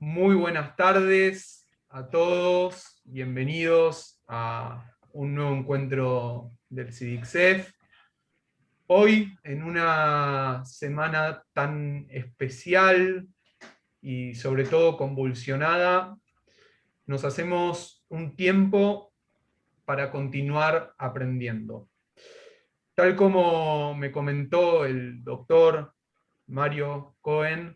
Muy buenas tardes a todos, bienvenidos a un nuevo encuentro del CIDICSEF. Hoy, en una semana tan especial y sobre todo convulsionada, nos hacemos un tiempo para continuar aprendiendo. Tal como me comentó el doctor Mario Cohen,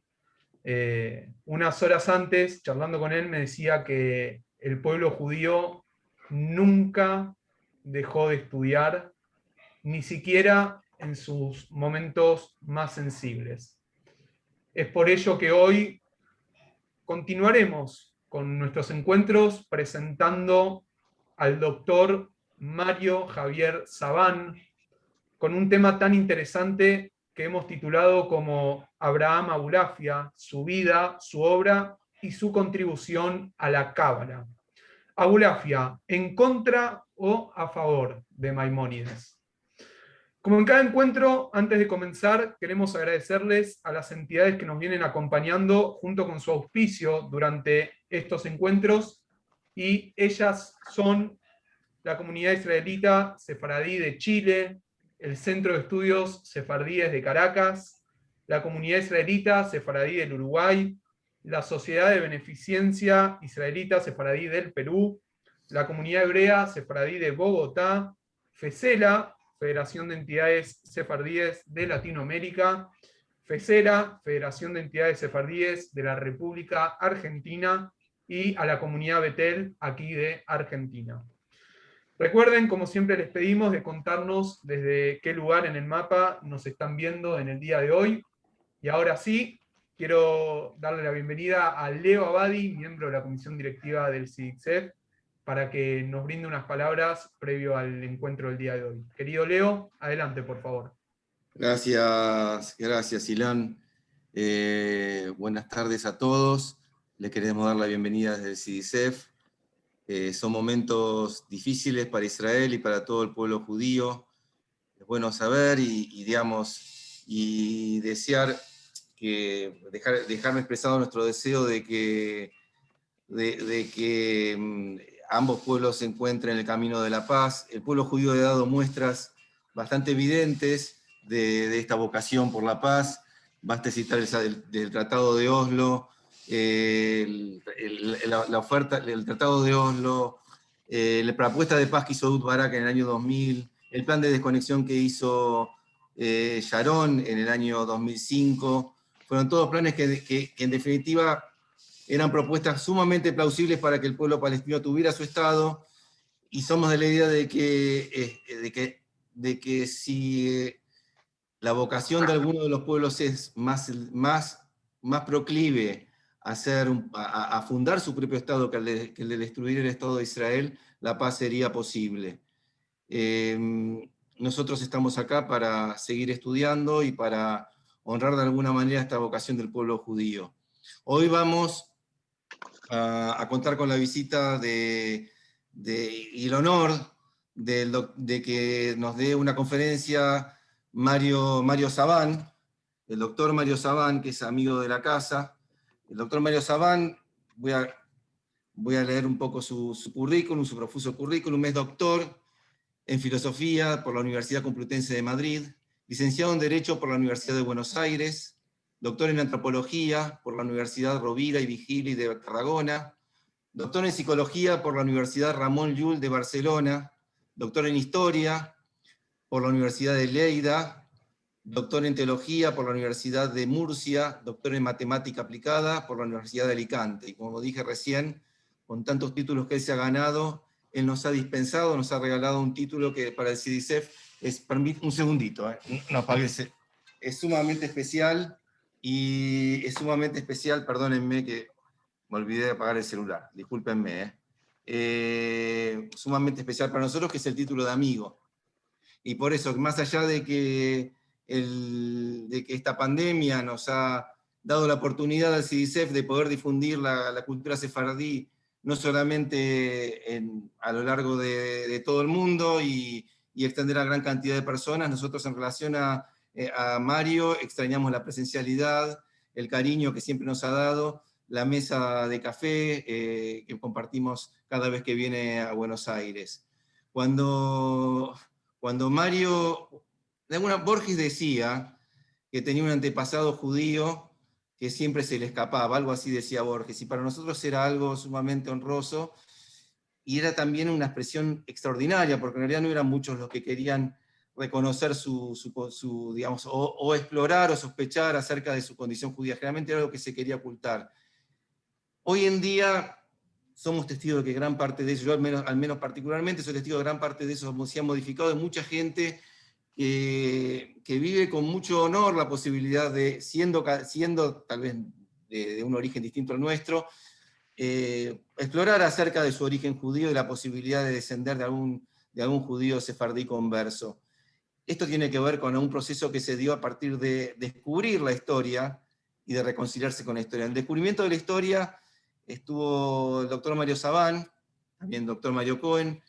unas horas antes, charlando con él, me decía que el pueblo judío nunca dejó de estudiar, ni siquiera en sus momentos más sensibles. Es por ello que hoy continuaremos con nuestros encuentros presentando al doctor Mario Javier Sabán con un tema tan interesante que hemos titulado como Abraham Abulafia, su vida, su obra y su contribución a la Cábala. Abulafia, ¿en contra o a favor de Maimónides? Como en cada encuentro, antes de comenzar, queremos agradecerles a las entidades que nos vienen acompañando junto con su auspicio durante estos encuentros, y ellas son la comunidad israelita sefaradí de Chile, el Centro de Estudios Sefardíes de Caracas, la comunidad israelita sefaradí del Uruguay, la Sociedad de Beneficencia Israelita Sefaradí del Perú, la comunidad hebrea sefaradí de Bogotá, FESELA, Federación de Entidades Sefardíes de Latinoamérica, FESERA, Federación de Entidades Sefardíes de la República Argentina, y a la comunidad Betel, aquí de Argentina. Recuerden, como siempre les pedimos, de contarnos desde qué lugar en el mapa nos están viendo en el día de hoy. Y ahora sí, quiero darle la bienvenida a Leo Abadi, miembro de la comisión directiva del CIDICSEF, para que nos brinde unas palabras previo al encuentro del día de hoy. Querido Leo, adelante, por favor. Gracias, Ilan. Buenas tardes a todos. Les queremos dar la bienvenida desde el CIDICSEF. Son momentos difíciles para Israel y para todo el pueblo judío. Es bueno saber y desear dejarme expresado nuestro deseo de que ambos pueblos se encuentren en el camino de la paz. El pueblo judío ha dado muestras bastante evidentes de esta vocación por la paz. Basta citar del Tratado de Oslo, la oferta, el Tratado de Oslo, la propuesta de paz que hizo Ehud Barak en el año 2000, el plan de desconexión que hizo Sharon en el año 2005. Fueron todos planes que en definitiva eran propuestas sumamente plausibles para que el pueblo palestino tuviera su Estado, y somos de la idea de que si la vocación de alguno de los pueblos es más proclive a fundar su propio Estado que el de destruir el Estado de Israel, la paz sería posible. Nosotros estamos acá para seguir estudiando y para honrar de alguna manera esta vocación del pueblo judío. Hoy vamos a contar con la visita y el honor de que nos dé una conferencia Mario Sabán, el doctor Mario Sabán, que es amigo de la casa. El doctor Mario Sabán, voy a leer un poco su currículum, su profuso currículum. Es doctor en Filosofía por la Universidad Complutense de Madrid, licenciado en Derecho por la Universidad de Buenos Aires, doctor en Antropología por la Universidad Rovira y Vigili de Tarragona, doctor en Psicología por la Universidad Ramon Llull de Barcelona, doctor en Historia por la Universidad de Lleida, doctor en Teología por la Universidad de Murcia, doctor en Matemática Aplicada por la Universidad de Alicante. Y como dije recién, con tantos títulos que él se ha ganado, él nos ha dispensado, nos ha regalado un título que para el CIDICSEF es, un segundito, no apague, es sumamente especial, perdónenme que me olvidé de apagar el celular, discúlpenme, sumamente especial para nosotros, que es el título de amigo. Y por eso, más allá de que esta pandemia nos ha dado la oportunidad al CIDICSEF de poder difundir la cultura sefardí, no solamente a lo largo de todo el mundo y extender a gran cantidad de personas, nosotros en relación a Mario extrañamos la presencialidad, el cariño que siempre nos ha dado, la mesa de café que compartimos cada vez que viene a Buenos Aires. Cuando Mario, Borges decía que tenía un antepasado judío que siempre se le escapaba, algo así decía Borges, y para nosotros era algo sumamente honroso, y era también una expresión extraordinaria, porque en realidad no eran muchos los que querían reconocer digamos, o explorar o sospechar acerca de su condición judía. Generalmente era algo que se quería ocultar. Hoy en día somos testigos de que gran parte de eso, yo al menos particularmente soy testigo de gran parte de eso, se ha modificado, de mucha gente que vive con mucho honor la posibilidad de, siendo tal vez de un origen distinto al nuestro, explorar acerca de su origen judío y la posibilidad de descender de algún judío sefardí converso. Esto tiene que ver con un proceso que se dio a partir de descubrir la historia y de reconciliarse con la historia. En el descubrimiento de la historia estuvo el doctor Mario Sabán, también el doctor Mario Cohen,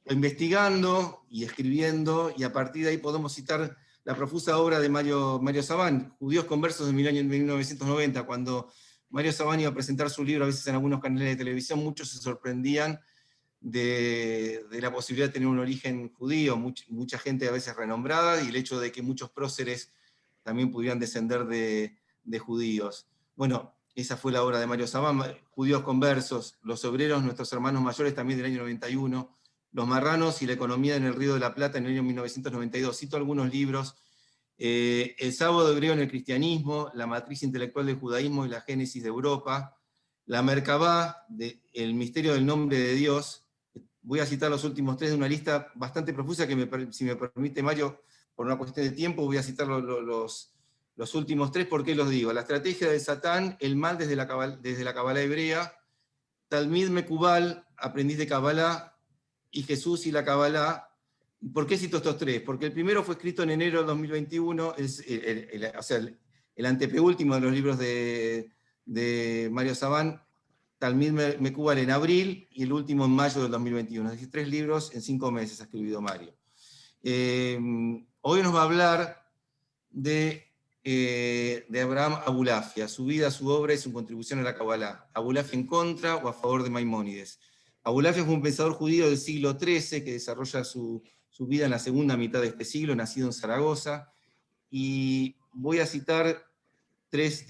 investigando y escribiendo, y a partir de ahí podemos citar la profusa obra de Mario Sabán, Judíos conversos de 1990, cuando Mario Sabán iba a presentar su libro, a veces en algunos canales de televisión, muchos se sorprendían de la posibilidad de tener un origen judío, mucha gente a veces renombrada, y el hecho de que muchos próceres también pudieran descender de judíos. Bueno, esa fue la obra de Mario Sabán, Judíos conversos, Los obreros, nuestros hermanos mayores, también del año 91, Los marranos y la economía en el Río de la Plata en el año 1992. Cito algunos libros. El sábado hebreo en el cristianismo, La matriz intelectual del judaísmo y la génesis de Europa, La Merkabá, El misterio del nombre de Dios. Voy a citar los últimos tres de una lista bastante profusa que, si me permite Mario, por una cuestión de tiempo, voy a citar los últimos tres. ¿Por qué los digo? La estrategia de Satán, el mal desde la Kabbalah hebrea, Talmid Mekubal, aprendiz de Kabbalah, y Jesús y la Kabbalah. ¿Por qué cito estos tres? Porque el primero fue escrito en enero del 2021, es el antepenúltimo de los libros de Mario Sabán, Talmid Mekubal en abril, y el último en mayo del 2021. Es decir, 3 libros en 5 meses ha escrito Mario. Hoy nos va a hablar de Abraham Abulafia, su vida, su obra y su contribución a la Kabbalah. Abulafia en contra o a favor de Maimónides. Abulafia fue un pensador judío del siglo XIII que desarrolla su vida en la segunda mitad de este siglo, nacido en Zaragoza, y voy a citar tres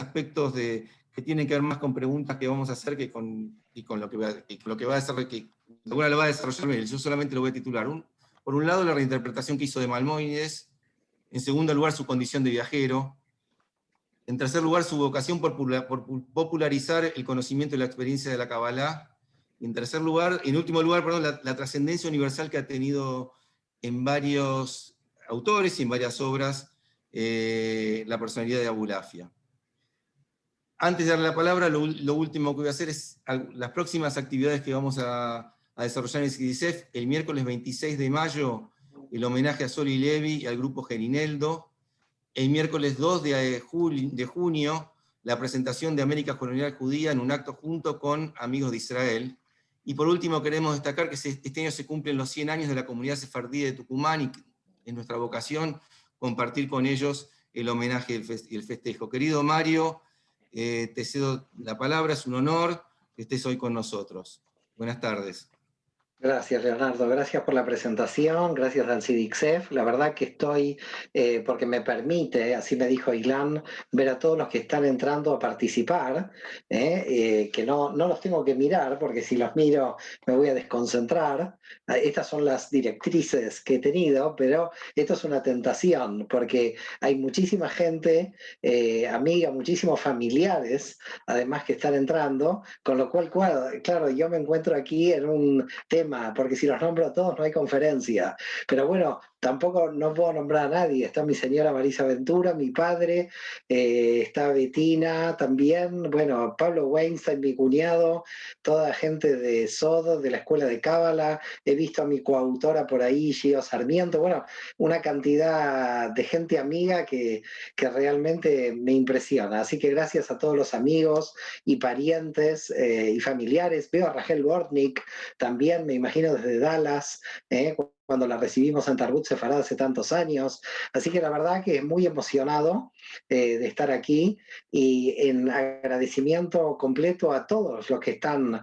aspectos que tienen que ver más con preguntas que vamos a hacer que con lo que va a hacer, que alguna lo va a desarrollar él. Yo solamente lo voy a titular. Por un lado, la reinterpretación que hizo de Maimónides. En segundo lugar, su condición de viajero. En tercer lugar, su vocación por popularizar el conocimiento y la experiencia de la Kabbalah. Y en último lugar, la trascendencia universal que ha tenido en varios autores y en varias obras la personalidad de Abulafia. Antes de darle la palabra, lo último que voy a hacer es las próximas actividades que vamos a desarrollar en el CIDICEF. El miércoles 26 de mayo, el homenaje a Soli Levi y al grupo Gerineldo. El miércoles 2 de junio, la presentación de América Colonial Judía en un acto junto con Amigos de Israel. Y por último queremos destacar que este año se cumplen los 100 años de la comunidad sefardí de Tucumán, y es nuestra vocación compartir con ellos el homenaje y el festejo. Querido Mario, te cedo la palabra, es un honor que estés hoy con nosotros. Buenas tardes. Gracias, Leonardo. Gracias por la presentación. Gracias al CIDICSEF. La verdad que estoy, porque me permite, así me dijo Ilan, ver a todos los que están entrando a participar, que no los tengo que mirar, porque si los miro me voy a desconcentrar. Estas son las directrices que he tenido, pero esto es una tentación, porque hay muchísima gente, amiga, muchísimos familiares, además que están entrando, con lo cual, claro, yo me encuentro aquí en un tema, porque si los nombro a todos no hay conferencia. Pero bueno, tampoco no puedo nombrar a nadie. Está mi señora Marisa Ventura, mi padre, está Betina también, bueno, Pablo Weinstein, mi cuñado, toda gente de Sodo, de la Escuela de Cábala. He visto a mi coautora por ahí, Gio Sarmiento. Bueno, una cantidad de gente amiga que realmente me impresiona. Así que gracias a todos los amigos y parientes y familiares. Veo a Rachel Gortnik también, me imagino desde Dallas, cuando la recibimos en Tarbut Sefarad hace tantos años. Así que la verdad que es muy emocionado de estar aquí, y en agradecimiento completo a todos los que están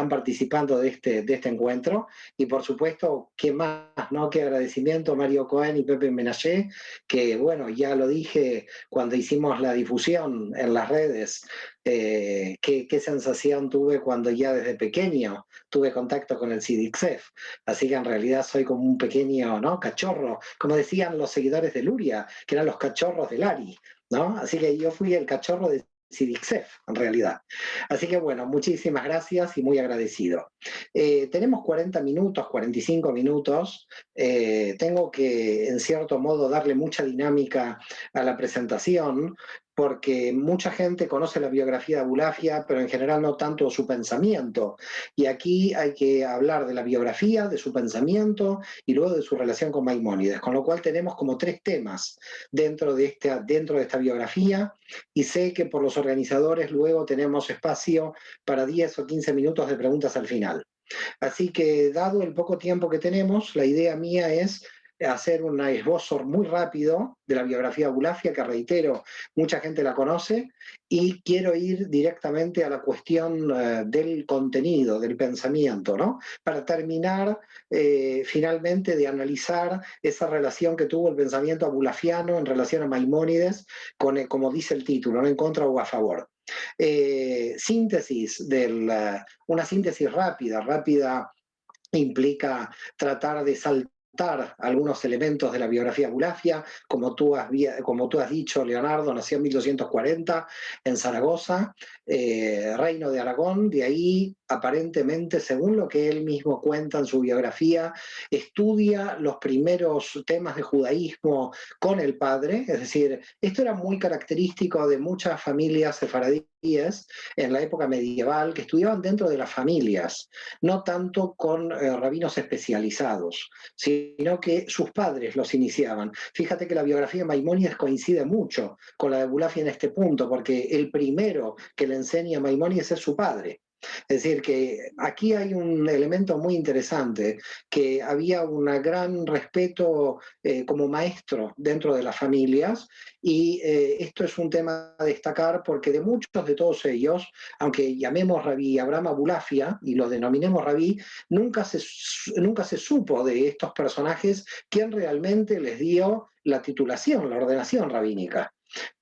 participando de este encuentro. Y por supuesto, qué más, ¿no? Qué agradecimiento a Mario Cohen y Pepe Menaché, que bueno, ya lo dije cuando hicimos la difusión en las redes, qué sensación tuve cuando ya desde pequeño tuve contacto con el CIDICSEF. Así que en realidad soy como un pequeño, ¿no?, cachorro, como decían los seguidores de Luria, que eran los cachorros de Lari, ¿no? Así que yo fui el cachorro de CIDICSEF, en realidad. Así que bueno, muchísimas gracias y muy agradecido. Tenemos 40 minutos, 45 minutos. Tengo que, en cierto modo, darle mucha dinámica a la presentación, porque mucha gente conoce la biografía de Abulafia, pero en general no tanto su pensamiento. Y aquí hay que hablar de la biografía, de su pensamiento y luego de su relación con Maimónides, con lo cual tenemos como 3 temas dentro de esta biografía, y sé que por los organizadores luego tenemos espacio para 10 o 15 minutos de preguntas al final. Así que, dado el poco tiempo que tenemos, la idea mía es hacer un esbozo muy rápido de la biografía de Abulafia, que reitero, mucha gente la conoce, y quiero ir directamente a la cuestión del contenido, del pensamiento, ¿no? Para terminar finalmente de analizar esa relación que tuvo el pensamiento abulafiano en relación a Maimónides, como dice el título, ¿no?, en contra o a favor. Una síntesis rápida implica tratar de saltar algunos elementos de la biografía de Abulafia. Como tú has dicho, Leonardo nació en 1240 en Zaragoza, Reino de Aragón. De ahí, aparentemente, según lo que él mismo cuenta en su biografía, estudia los primeros temas de judaísmo con el padre. Es decir, esto era muy característico de muchas familias sefaradíes en la época medieval, que estudiaban dentro de las familias, no tanto con rabinos especializados, sino que sus padres los iniciaban. Fíjate que la biografía de Maimónides coincide mucho con la de Abulafia en este punto, porque el primero que le enseña a Maimónides es su padre. Es decir, que aquí hay un elemento muy interesante, que había un gran respeto como maestro dentro de las familias, y esto es un tema a destacar, porque de muchos de todos ellos, aunque llamemos Rabí Abraham Abulafia y los denominemos Rabí, nunca se supo de estos personajes quién realmente les dio la titulación, la ordenación rabínica.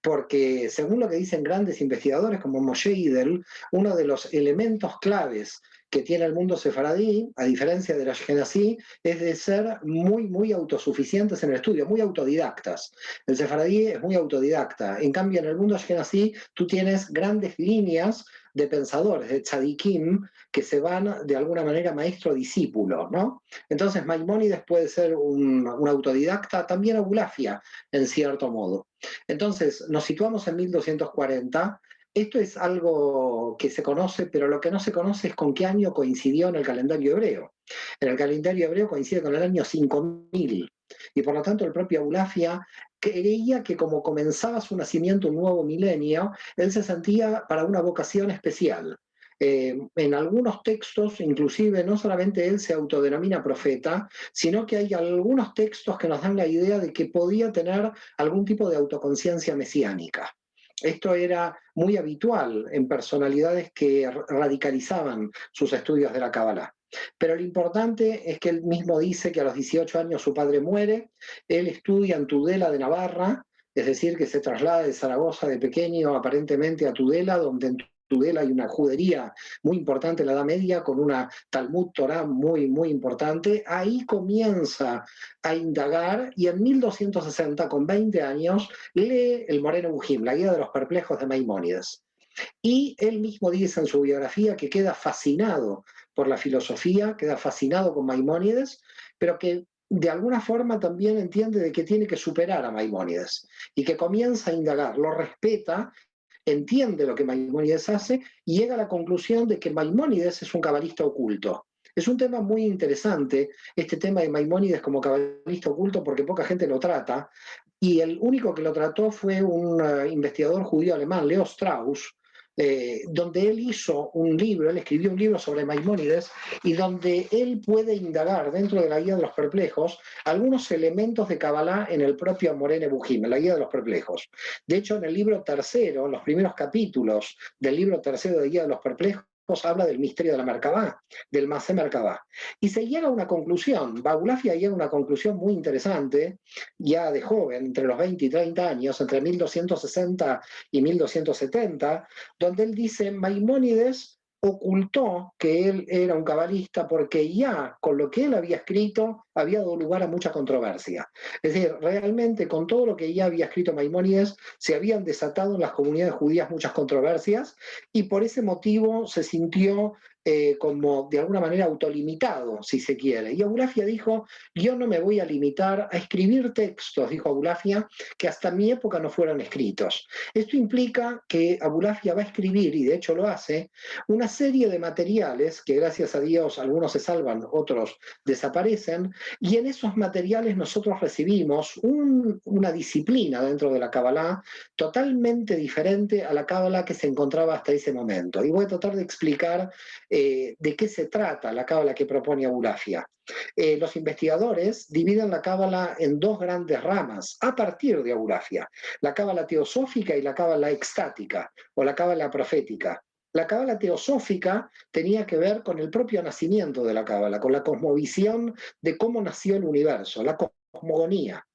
Porque, según lo que dicen grandes investigadores como Moshe Idel, uno de los elementos claves que tiene el mundo sefaradí, a diferencia del ashkenazí, es de ser muy autosuficientes en el estudio, muy autodidactas. El sefaradí es muy autodidacta. En cambio, en el mundo ashkenazí tú tienes grandes líneas de pensadores, de tzadikim, que se van de alguna manera maestro-discípulo, ¿no? Entonces Maimónides puede ser un autodidacta, también Abulafia, en cierto modo. Entonces, nos situamos en 1240. Esto es algo que se conoce, pero lo que no se conoce es con qué año coincidió en el calendario hebreo. En el calendario hebreo coincide con el año 5000, y por lo tanto el propio Abulafia creía que, como comenzaba su nacimiento un nuevo milenio, él se sentía para una vocación especial. En algunos textos, inclusive, no solamente él se autodenomina profeta, sino que hay algunos textos que nos dan la idea de que podía tener algún tipo de autoconciencia mesiánica. Esto era muy habitual en personalidades que radicalizaban sus estudios de la Kabbalah. Pero lo importante es que él mismo dice que a los 18 años su padre muere. Él estudia en Tudela de Navarra, es decir, que se traslada de Zaragoza de pequeño aparentemente a Tudela, donde en Tudela hay una judería muy importante en la Edad Media, con una Talmud Torah muy importante. Ahí comienza a indagar, y en 1260, con 20 años, lee el Moreno Bujim, la guía de los perplejos de Maimónides. Y él mismo dice en su biografía que queda fascinado por la filosofía, queda fascinado con Maimónides, pero que de alguna forma también entiende de que tiene que superar a Maimónides, y que comienza a indagar, lo respeta, entiende lo que Maimónides hace, y llega a la conclusión de que Maimónides es un cabalista oculto. Es un tema muy interesante, este tema de Maimónides como cabalista oculto, porque poca gente lo trata, y el único que lo trató fue un investigador judío alemán, Leo Strauss, donde él hizo un libro, él escribió un libro sobre Maimónides, y donde él puede indagar dentro de la Guía de los Perplejos algunos elementos de Kabbalah en el propio Moreh Nebuchim, en la Guía de los Perplejos. De hecho, en el libro tercero, en los primeros capítulos del libro tercero de Guía de los Perplejos, habla del misterio de la Merkabá, del Masé Merkabá. Y se llega a una conclusión, Abulafia llega a una conclusión muy interesante, ya de joven, entre los 20 y 30 años, entre 1260 y 1270, donde él dice, Maimónides ocultó que él era un cabalista porque ya con lo que él había escrito había dado lugar a mucha controversia. Es decir, realmente con todo lo que ya había escrito Maimónides se habían desatado en las comunidades judías muchas controversias y por ese motivo se sintió como de alguna manera autolimitado, si se quiere. Y Abulafia dijo, yo no me voy a limitar a escribir textos, dijo Abulafia, que hasta mi época no fueron escritos. Esto implica que Abulafia va a escribir, y de hecho lo hace, una serie de materiales que gracias a Dios algunos se salvan, otros desaparecen, y en esos materiales nosotros recibimos una disciplina dentro de la Kabbalah totalmente diferente a la Kabbalah que se encontraba hasta ese momento. Y voy a tratar de explicar de qué se trata la Cábala que propone Abulafia. Los investigadores dividen la Cábala en dos grandes ramas a partir de Abulafia, la Cábala teosófica y la Cábala extática, o la Cábala profética. La Cábala teosófica tenía que ver con el propio nacimiento de la Cábala, con la cosmovisión de cómo nació el universo, la cosmogonía.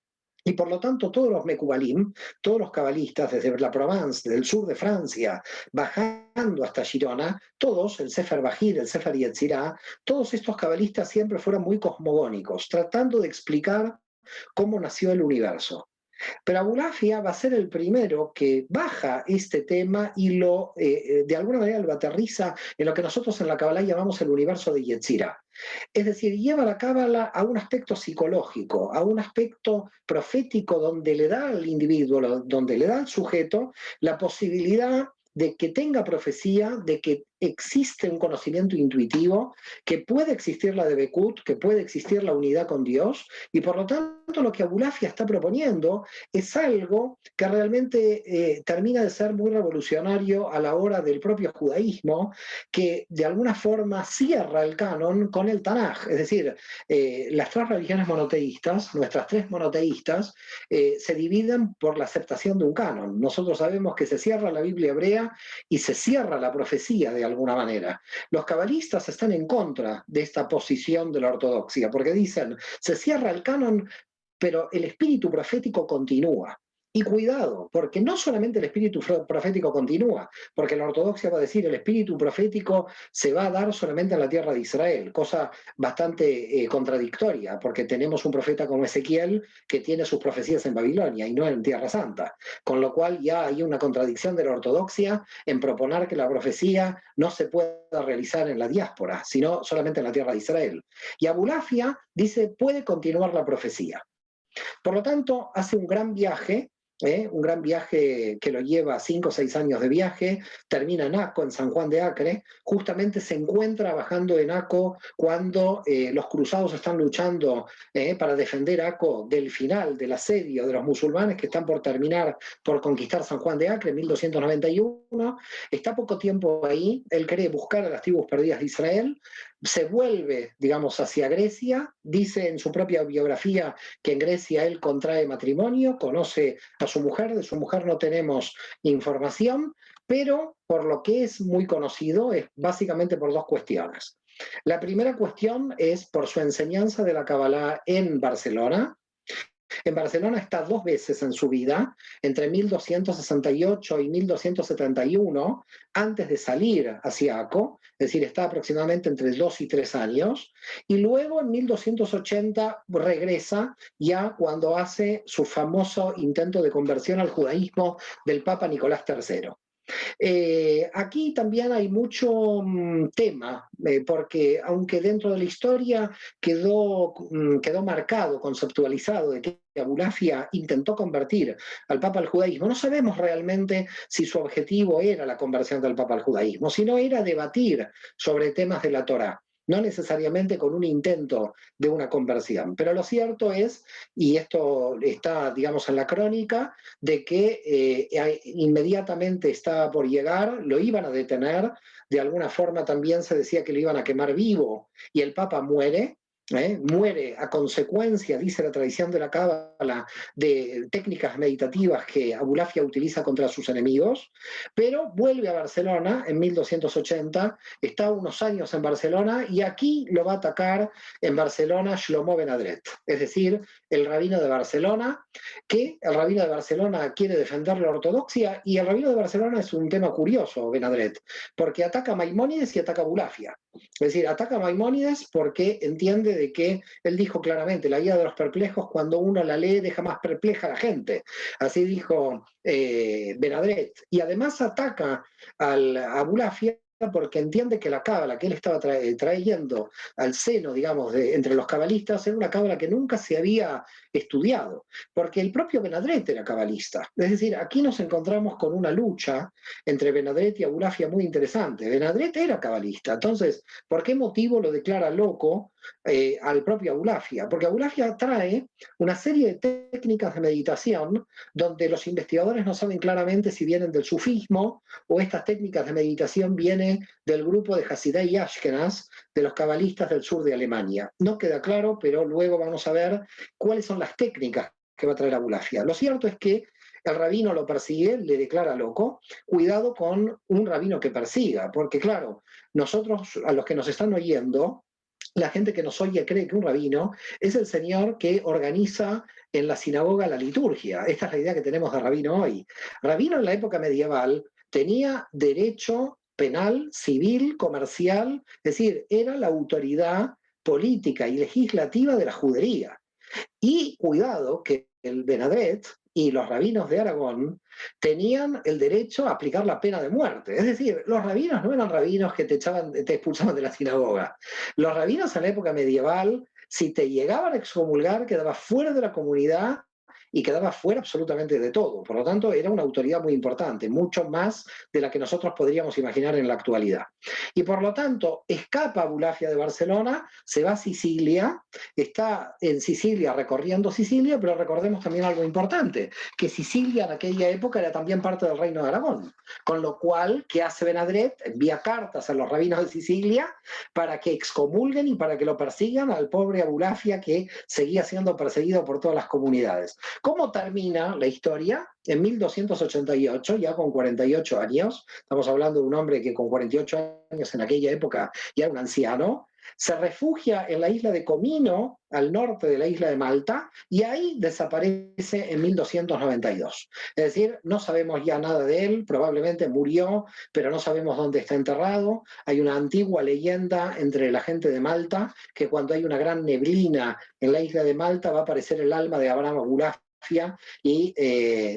Y por lo tanto, todos los Mekubalim, todos los cabalistas, desde la Provence, del sur de Francia, bajando hasta Girona, todos, el Sefer Bajir, el Sefer Yetzirah, todos estos cabalistas siempre fueron muy cosmogónicos, tratando de explicar cómo nació el universo. Pero Abulafia va a ser el primero que baja este tema y de alguna manera lo aterriza en lo que nosotros en la Kabbalah llamamos el universo de Yetzirah. Es decir, lleva la Cábala a un aspecto psicológico, a un aspecto profético donde le da al individuo, donde le da al sujeto la posibilidad de que tenga profecía, de que existe un conocimiento intuitivo, que puede existir la Debekut, que puede existir la unidad con Dios, y por lo tanto lo que Abulafia está proponiendo es algo que realmente termina de ser muy revolucionario a la hora del propio judaísmo, que de alguna forma cierra el canon con el Tanaj. Es decir, las tres religiones monoteístas, nuestras tres monoteístas, se dividen por la aceptación de un canon. Nosotros sabemos que se cierra la Biblia hebrea y se cierra la profecía de alguna manera. Los cabalistas están en contra de esta posición de la ortodoxia, porque dicen, se cierra el canon, pero el espíritu profético continúa. Y cuidado, porque no solamente el espíritu profético continúa, porque la ortodoxia va a decir el espíritu profético se va a dar solamente en la tierra de Israel, cosa bastante contradictoria, porque tenemos un profeta como Ezequiel que tiene sus profecías en Babilonia y no en Tierra Santa, con lo cual ya hay una contradicción de la ortodoxia en proponer que la profecía no se pueda realizar en la diáspora, sino solamente en la tierra de Israel. Y Abulafia dice, puede continuar la profecía. Por lo tanto, hace un gran viaje que lo lleva 5 o 6 años de viaje, termina en Aco, en San Juan de Acre, justamente se encuentra bajando en Aco cuando los cruzados están luchando para defender Aco del final del asedio de los musulmanes que están por terminar por conquistar San Juan de Acre en 1291, está poco tiempo ahí, él quiere buscar a las tribus perdidas de Israel, se vuelve, digamos, hacia Grecia, dice en su propia biografía que en Grecia él contrae matrimonio, conoce a su mujer, de su mujer no tenemos información, pero por lo que es muy conocido es básicamente por dos cuestiones. La primera cuestión es por su enseñanza de la Kabbalah en Barcelona. En Barcelona está 2 veces en su vida, entre 1268 y 1271, antes de salir hacia Aco, es decir, está aproximadamente entre 2 y 3 años, y luego en 1280 regresa ya cuando hace su famoso intento de conversión al judaísmo del Papa Nicolás III. Aquí también hay mucho tema, porque aunque dentro de la historia quedó marcado, conceptualizado de que Abulafia intentó convertir al Papa al judaísmo, no sabemos realmente si su objetivo era la conversión del Papa al judaísmo, sino era debatir sobre temas de la Torá. no necesariamente con un intento de una conversión. Pero lo cierto es, y esto está, digamos, en la crónica, de que inmediatamente estaba por llegar, lo iban a detener, de alguna forma también se decía que lo iban a quemar vivo, y el Papa muere. Muere a consecuencia, dice la tradición de la Cábala, de técnicas meditativas que Abulafia utiliza contra sus enemigos, pero vuelve a Barcelona en 1280, está unos años en Barcelona y aquí lo va a atacar en Barcelona Shlomo Benadret, es decir, el rabino de Barcelona, que el rabino de Barcelona quiere defender la ortodoxia, y el rabino de Barcelona es un tema curioso, Benadret, porque ataca a Maimónides y ataca a Abulafia. Es decir, ataca a Maimónides porque entiende de que él dijo claramente, la guía de los perplejos, cuando uno la lee deja más perpleja a la gente. Así dijo Benadret. Y además ataca a Abulafia porque entiende que la cábala que él estaba trayendo al seno, digamos, entre los cabalistas, era una cábala que nunca se había estudiado, porque el propio Benadret era cabalista. Es decir, aquí nos encontramos con una lucha entre Benadret y Abulafia muy interesante. Benadret era cabalista, entonces, ¿por qué motivo lo declara loco al propio Abulafia? Porque Abulafia trae una serie de técnicas de meditación donde los investigadores no saben claramente si vienen del sufismo o estas técnicas de meditación vienen del grupo de Hasidei y Ashkenaz, de los cabalistas del sur de Alemania. No queda claro, pero luego vamos a ver cuáles son las técnicas que va a traer Abulafia. Lo cierto es que el rabino lo persigue, le declara loco. Cuidado con un rabino que persiga, porque claro, nosotros, a los que nos están oyendo, la gente que nos oye cree que un rabino es el señor que organiza en la sinagoga la liturgia. Esta es la idea que tenemos de rabino hoy. Rabino en la época medieval tenía derecho penal, civil, comercial, es decir, era la autoridad política y legislativa de la judería. Y cuidado que el Benadret y los rabinos de Aragón tenían el derecho a aplicar la pena de muerte. Es decir, los rabinos no eran rabinos que te expulsaban de la sinagoga. Los rabinos en la época medieval, si te llegaban a excomulgar, quedabas fuera de la comunidad y quedaba fuera absolutamente de todo. Por lo tanto, era una autoridad muy importante, mucho más de la que nosotros podríamos imaginar en la actualidad. Y por lo tanto, escapa Abulafia de Barcelona, se va a Sicilia, está en Sicilia recorriendo Sicilia, pero recordemos también algo importante, que Sicilia en aquella época era también parte del Reino de Aragón. Con lo cual, ¿qué hace Benadret? Envía cartas a los rabinos de Sicilia para que excomulguen y para que lo persigan al pobre Abulafia, que seguía siendo perseguido por todas las comunidades. ¿Cómo termina la historia? En 1288, ya con 48 años, estamos hablando de un hombre que con 48 años en aquella época ya era un anciano, se refugia en la isla de Comino, al norte de la isla de Malta, y ahí desaparece en 1292. Es decir, no sabemos ya nada de él, probablemente murió, pero no sabemos dónde está enterrado. Hay una antigua leyenda entre la gente de Malta, que cuando hay una gran neblina en la isla de Malta va a aparecer el alma de Abraham Abulafia y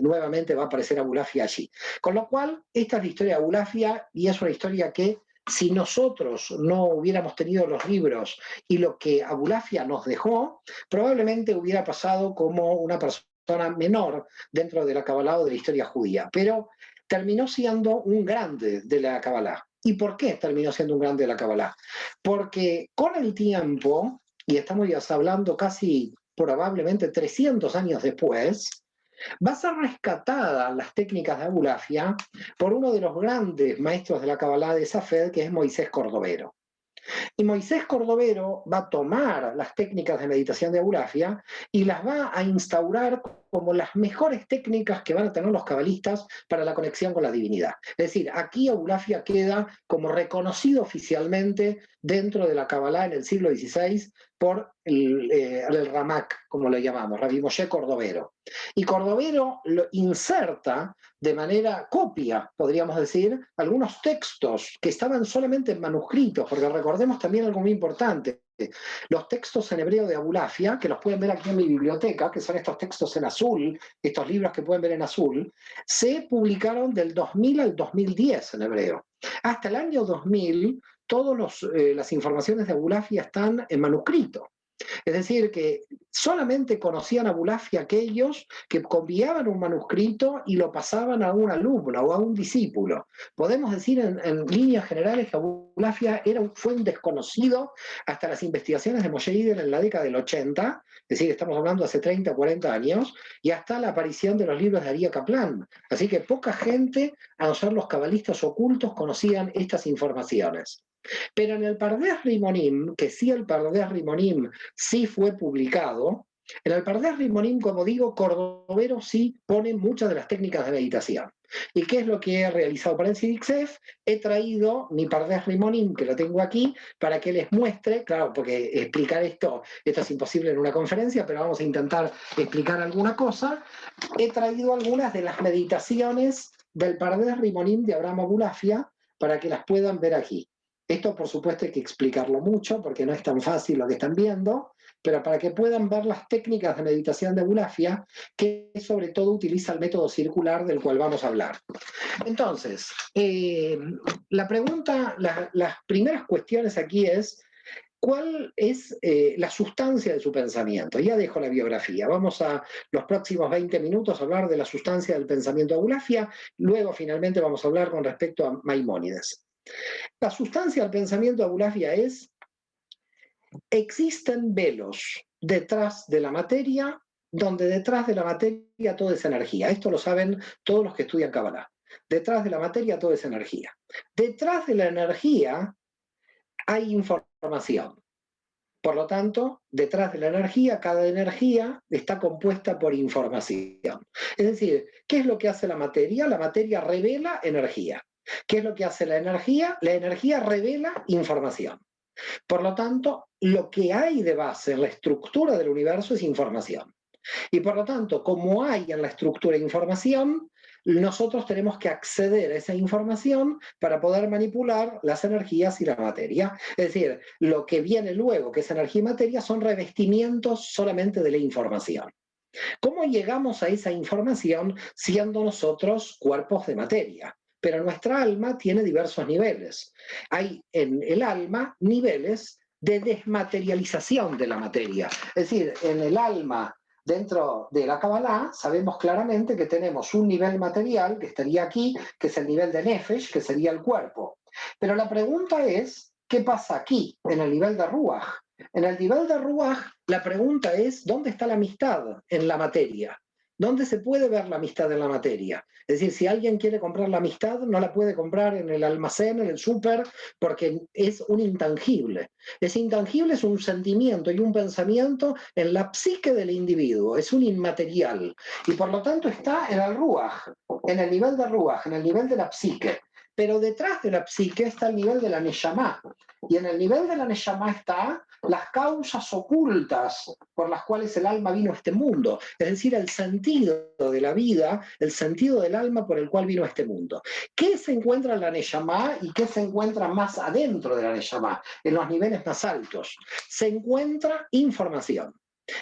nuevamente va a aparecer Abulafia allí. Con lo cual, esta es la historia de Abulafia y es una historia que si nosotros no hubiéramos tenido los libros y lo que Abulafia nos dejó, probablemente hubiera pasado como una persona menor dentro de la Kabbalah o de la historia judía. Pero terminó siendo un grande de la Kabbalah. ¿Y por qué terminó siendo un grande de la Kabbalah? Porque con el tiempo, y estamos ya hablando casi probablemente 300 años después, va a ser rescatada las técnicas de Abulafia por uno de los grandes maestros de la Kabbalah de Safed, que es Moisés Cordovero. Y Moisés Cordovero va a tomar las técnicas de meditación de Abulafia y las va a instaurar como las mejores técnicas que van a tener los cabalistas para la conexión con la divinidad. Es decir, aquí Abulafia queda como reconocido oficialmente dentro de la Kabbalah en el siglo XVI por el Ramak, como lo llamamos, Rabbi Moshe Cordovero. Y Cordovero lo inserta de manera copia, podríamos decir, algunos textos que estaban solamente en manuscritos, porque recordemos también algo muy importante. Los textos en hebreo de Abulafia, que los pueden ver aquí en mi biblioteca, que son estos textos en azul, estos libros que pueden ver en azul, se publicaron del 2000 al 2010 en hebreo. Hasta el año 2000, todas las informaciones de Abulafia están en manuscrito. Es decir, que solamente conocían a Abulafia aquellos que copiaban un manuscrito y lo pasaban a un alumno o a un discípulo. Podemos decir en líneas generales que Abulafia fue un desconocido hasta las investigaciones de Moshe Idel en la década del 80, es decir, estamos hablando de hace 30 o 40 años, y hasta la aparición de los libros de Aryeh Kaplan. Así que poca gente, a no ser los cabalistas ocultos, conocían estas informaciones. Pero en el Pardes Rimonim, que sí el Pardes Rimonim sí fue publicado, en el Pardes Rimonim, como digo, Cordovero sí pone muchas de las técnicas de meditación. ¿Y qué es lo que he realizado para el CIDICSEF? He traído mi Pardes Rimonim, que lo tengo aquí, para que les muestre, claro, porque explicar esto es imposible en una conferencia, pero vamos a intentar explicar alguna cosa. He traído algunas de las meditaciones del Pardes Rimonim de Abraham Abulafia para que las puedan ver aquí. Esto, por supuesto, hay que explicarlo mucho porque no es tan fácil lo que están viendo, pero para que puedan ver las técnicas de meditación de Abulafia, que sobre todo utiliza el método circular del cual vamos a hablar. Entonces, la pregunta, las primeras cuestiones aquí es, ¿cuál es la sustancia de su pensamiento? Ya dejo la biografía. Vamos a los próximos 20 minutos a hablar de la sustancia del pensamiento de Abulafia, luego finalmente vamos a hablar con respecto a Maimónides. La sustancia del pensamiento de Abulafia es: existen velos detrás de la materia, donde detrás de la materia todo es energía. Esto lo saben todos los que estudian Kabbalah. Detrás de la materia todo es energía. Detrás de la energía hay información. Por lo tanto, detrás de la energía, cada energía está compuesta por información. Es decir, ¿qué es lo que hace la materia? La materia revela energía. ¿Qué es lo que hace la energía? La energía revela información. Por lo tanto, lo que hay de base en la estructura del universo es información. Y por lo tanto, como hay en la estructura información, nosotros tenemos que acceder a esa información para poder manipular las energías y la materia. Es decir, lo que viene luego, que es energía y materia, son revestimientos solamente de la información. ¿Cómo llegamos a esa información siendo nosotros cuerpos de materia? Pero nuestra alma tiene diversos niveles. Hay en el alma niveles de desmaterialización de la materia. Es decir, en el alma, dentro de la Kabbalah, sabemos claramente que tenemos un nivel material, que estaría aquí, que es el nivel de Nefesh, que sería el cuerpo. Pero la pregunta es, ¿qué pasa aquí, en el nivel de Ruach? En el nivel de Ruach, la pregunta es, ¿dónde está la amistad en la materia? ¿Dónde se puede ver la amistad en la materia? Es decir, si alguien quiere comprar la amistad, no la puede comprar en el almacén, en el súper, porque es un intangible. Ese intangible es un sentimiento y un pensamiento en la psique del individuo, es un inmaterial. Y por lo tanto está en el Ruach, en el nivel de Ruach, en el nivel de la psique. Pero detrás de la psique está el nivel de la Neshama. Y en el nivel de la Neshama están las causas ocultas por las cuales el alma vino a este mundo. Es decir, el sentido de la vida, el sentido del alma por el cual vino a este mundo. ¿Qué se encuentra en la Neshama y qué se encuentra más adentro de la Neshama, en los niveles más altos? Se encuentra información.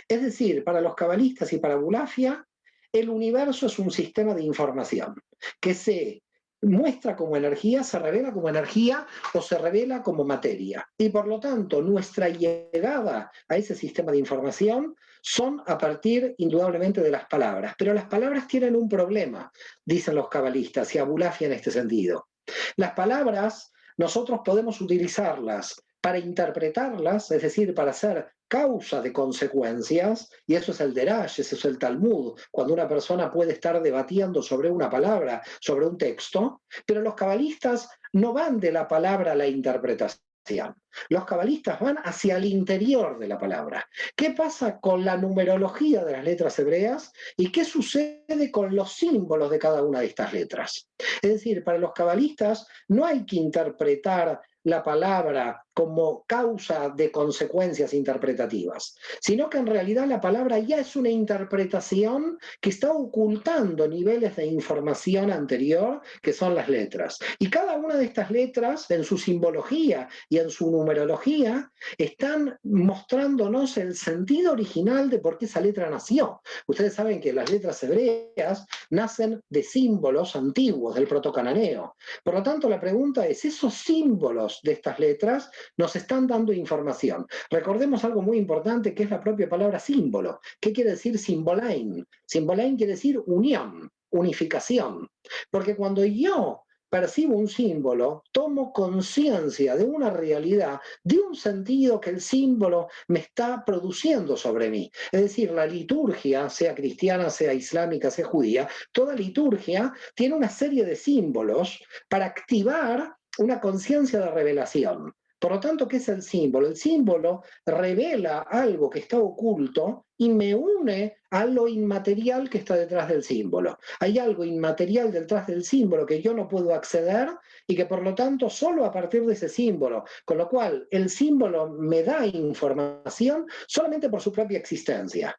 Es decir, para los cabalistas y para Abulafia, el universo es un sistema de información que se muestra como energía, se revela como energía o se revela como materia. Y por lo tanto, nuestra llegada a ese sistema de información son a partir indudablemente de las palabras. Pero las palabras tienen un problema, dicen los cabalistas y Abulafia en este sentido. Las palabras, nosotros podemos utilizarlas para interpretarlas, es decir, para hacer causa de consecuencias, y eso es el Derash, eso es el Talmud, cuando una persona puede estar debatiendo sobre una palabra, sobre un texto, pero los cabalistas no van de la palabra a la interpretación. Los cabalistas van hacia el interior de la palabra. ¿Qué pasa con la numerología de las letras hebreas y qué sucede con los símbolos de cada una de estas letras? Es decir, para los cabalistas no hay que interpretar la palabra como causa de consecuencias interpretativas, sino que en realidad la palabra ya es una interpretación que está ocultando niveles de información anterior que son las letras. Y cada una de estas letras, en su simbología y en su numerología están mostrándonos el sentido original de por qué esa letra nació. Ustedes saben que las letras hebreas nacen de símbolos antiguos del protocananeo. Por lo tanto, la pregunta es, ¿esos símbolos de estas letras nos están dando información? Recordemos algo muy importante que es la propia palabra símbolo. ¿Qué quiere decir simbolain? Simbolain quiere decir unión, unificación. Porque cuando yo percibo un símbolo, tomo conciencia de una realidad, de un sentido que el símbolo me está produciendo sobre mí. Es decir, la liturgia, sea cristiana, sea islámica, sea judía, toda liturgia tiene una serie de símbolos para activar una conciencia de revelación. Por lo tanto, ¿qué es el símbolo? El símbolo revela algo que está oculto y me une a lo inmaterial que está detrás del símbolo. Hay algo inmaterial detrás del símbolo que yo no puedo acceder y que por lo tanto solo a partir de ese símbolo, con lo cual el símbolo me da información solamente por su propia existencia.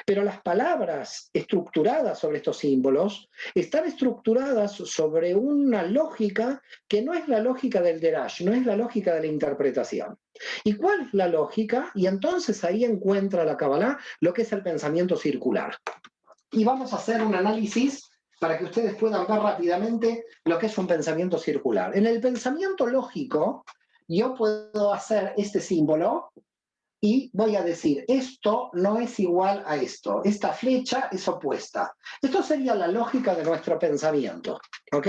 Pero las palabras estructuradas sobre estos símbolos están estructuradas sobre una lógica que no es la lógica del Derash, no es la lógica de la interpretación. ¿Y cuál es la lógica? Y entonces ahí encuentra la Kabbalah lo que es el pensamiento circular. Y vamos a hacer un análisis para que ustedes puedan ver rápidamente lo que es un pensamiento circular. En el pensamiento lógico, yo puedo hacer este símbolo y voy a decir, esto no es igual a esto, esta flecha es opuesta. Esto sería la lógica de nuestro pensamiento, ¿ok?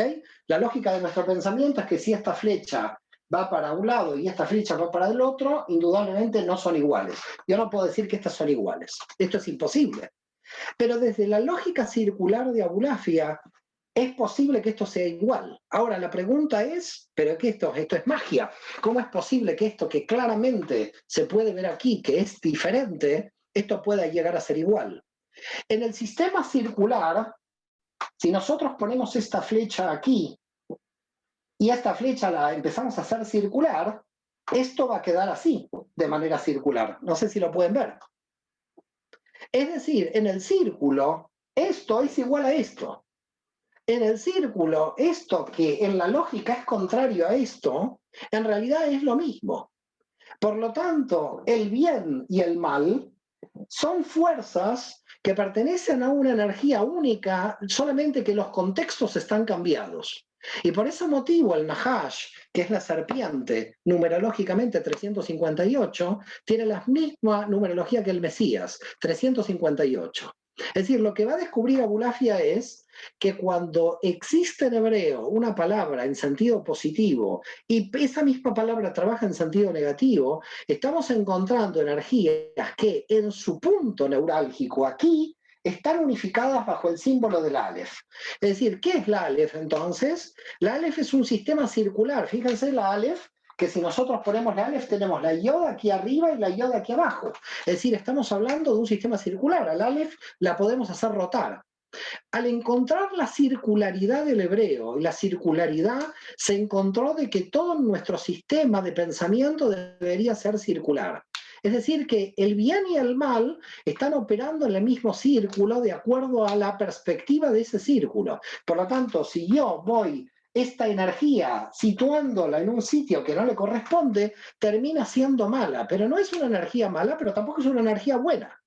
La lógica de nuestro pensamiento es que si esta flecha va para un lado y esta flecha va para el otro, indudablemente no son iguales. Yo no puedo decir que estas son iguales. Esto es imposible. Pero desde la lógica circular de Abulafia, es posible que esto sea igual. Ahora, la pregunta es, ¿pero qué esto es magia? ¿Cómo es posible que esto que claramente se puede ver aquí, que es diferente, esto pueda llegar a ser igual? En el sistema circular, si nosotros ponemos esta flecha aquí, y esta flecha la empezamos a hacer circular, esto va a quedar así, de manera circular. No sé si lo pueden ver. Es decir, en el círculo, esto es igual a esto. En el círculo, esto que en la lógica es contrario a esto, en realidad es lo mismo. Por lo tanto, el bien y el mal son fuerzas que pertenecen a una energía única, solamente que los contextos están cambiados. Y por ese motivo el Nahash, que es la serpiente, numerológicamente 358, tiene la misma numerología que el Mesías, 358. Es decir, lo que va a descubrir Abulafia es que cuando existe en hebreo una palabra en sentido positivo y esa misma palabra trabaja en sentido negativo, estamos encontrando energías que en su punto neurálgico aquí están unificadas bajo el símbolo del Aleph. Es decir, ¿qué es la Aleph entonces? La Aleph es un sistema circular. Fíjense la Aleph, que si nosotros ponemos la Aleph tenemos la Yod aquí arriba y la Yod aquí abajo. Es decir, estamos hablando de un sistema circular. Al Aleph la podemos hacer rotar. Al encontrar la circularidad del hebreo y la circularidad, se encontró de que todo nuestro sistema de pensamiento debería ser circular. Es decir, que el bien y el mal están operando en el mismo círculo de acuerdo a la perspectiva de ese círculo. Por lo tanto, si yo voy esta energía situándola en un sitio que no le corresponde, termina siendo mala. Pero no es una energía mala, pero tampoco es una energía buena.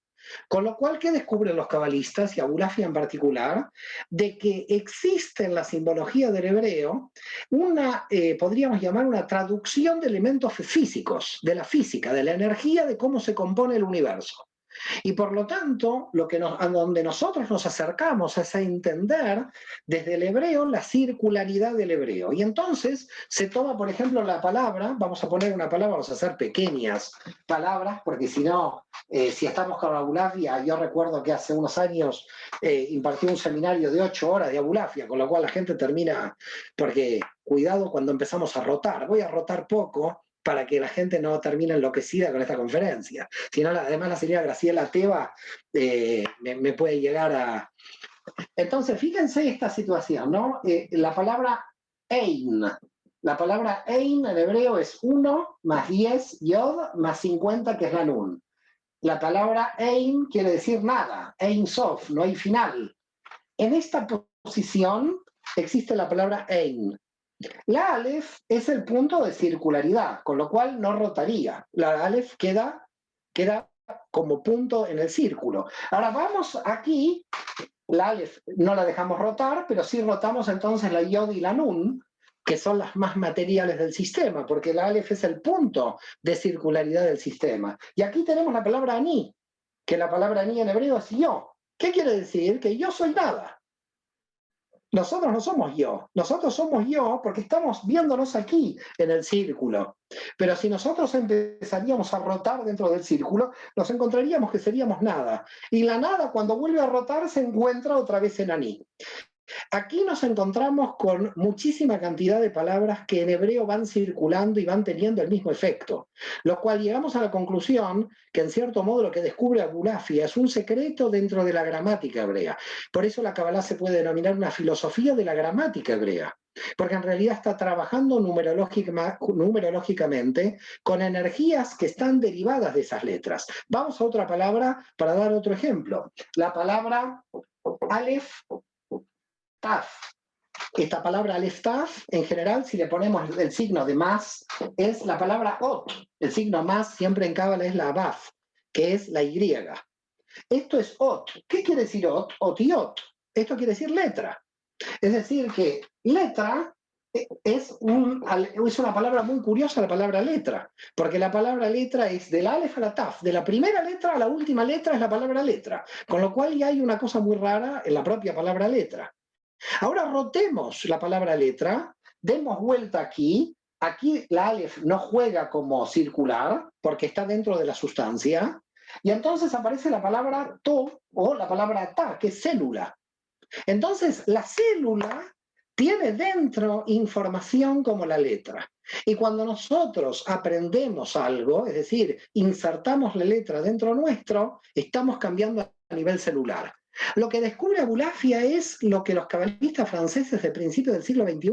Con lo cual, ¿qué descubren los cabalistas, y Abulafia en particular? De que existe en la simbología del hebreo una, podríamos llamar una traducción de elementos físicos, de la física, de la energía, de cómo se compone el universo. Y por lo tanto, a donde nosotros nos acercamos es a entender desde el hebreo la circularidad del hebreo. Y entonces se toma, por ejemplo, la palabra, vamos a poner una palabra, vamos a hacer pequeñas palabras, porque si no, si estamos con Abulafia, yo recuerdo que hace unos años impartí un seminario de 8 horas de Abulafia, con lo cual la gente termina, porque cuidado cuando empezamos a rotar, voy a rotar poco, para que la gente no termine enloquecida con esta conferencia. Si no, además la señora Graciela Teva me puede llegar a... Entonces, fíjense esta situación, ¿no? La palabra Ein. La palabra Ein en hebreo es 1 más 10 Yod más 50, que es la Nun. La palabra Ein quiere decir nada, Ein Sof, no hay final. En esta posición existe la palabra Ein. La Aleph es el punto de circularidad, con lo cual no rotaría. La Aleph queda como punto en el círculo. Ahora vamos aquí, la Aleph no la dejamos rotar, pero sí rotamos entonces la Yod y la Nun, que son las más materiales del sistema, porque la Aleph es el punto de circularidad del sistema. Y aquí tenemos la palabra Ani, que la palabra Ani en hebreo es yo. ¿Qué quiere decir? Que yo soy nada. Nosotros no somos yo, nosotros somos yo porque estamos viéndonos aquí en el círculo. Pero si nosotros empezaríamos a rotar dentro del círculo, nos encontraríamos que seríamos nada. Y la nada, cuando vuelve a rotar, se encuentra otra vez en Aní. Aquí nos encontramos con muchísima cantidad de palabras que en hebreo van circulando y van teniendo el mismo efecto, lo cual llegamos a la conclusión que en cierto modo lo que descubre Abulafia es un secreto dentro de la gramática hebrea. Por eso la Kabbalah se puede denominar una filosofía de la gramática hebrea, porque en realidad está trabajando numerológicamente con energías que están derivadas de esas letras. Vamos a otra palabra para dar otro ejemplo. La palabra Aleph Taf. Esta palabra Aleph Taf, en general, si le ponemos el signo de más, es la palabra Ot. El signo más siempre en Cábala es la Baf, que es la Y. Esto es Ot. ¿Qué quiere decir Ot? Otiot. Esto quiere decir letra. Es decir, que letra es una palabra muy curiosa, la palabra letra, porque la palabra letra es del Aleph a la Taf, de la primera letra a la última letra es la palabra letra, con lo cual ya hay una cosa muy rara en la propia palabra letra. Ahora rotemos la palabra letra, demos vuelta aquí. Aquí la Aleph no juega como circular porque está dentro de la sustancia. Y entonces aparece la palabra to o la palabra ta, que es célula. Entonces la célula tiene dentro información como la letra. Y cuando nosotros aprendemos algo, es decir, insertamos la letra dentro nuestro, estamos cambiando a nivel celular. Lo que descubre Abulafia es lo que los cabalistas franceses de principios del siglo XXI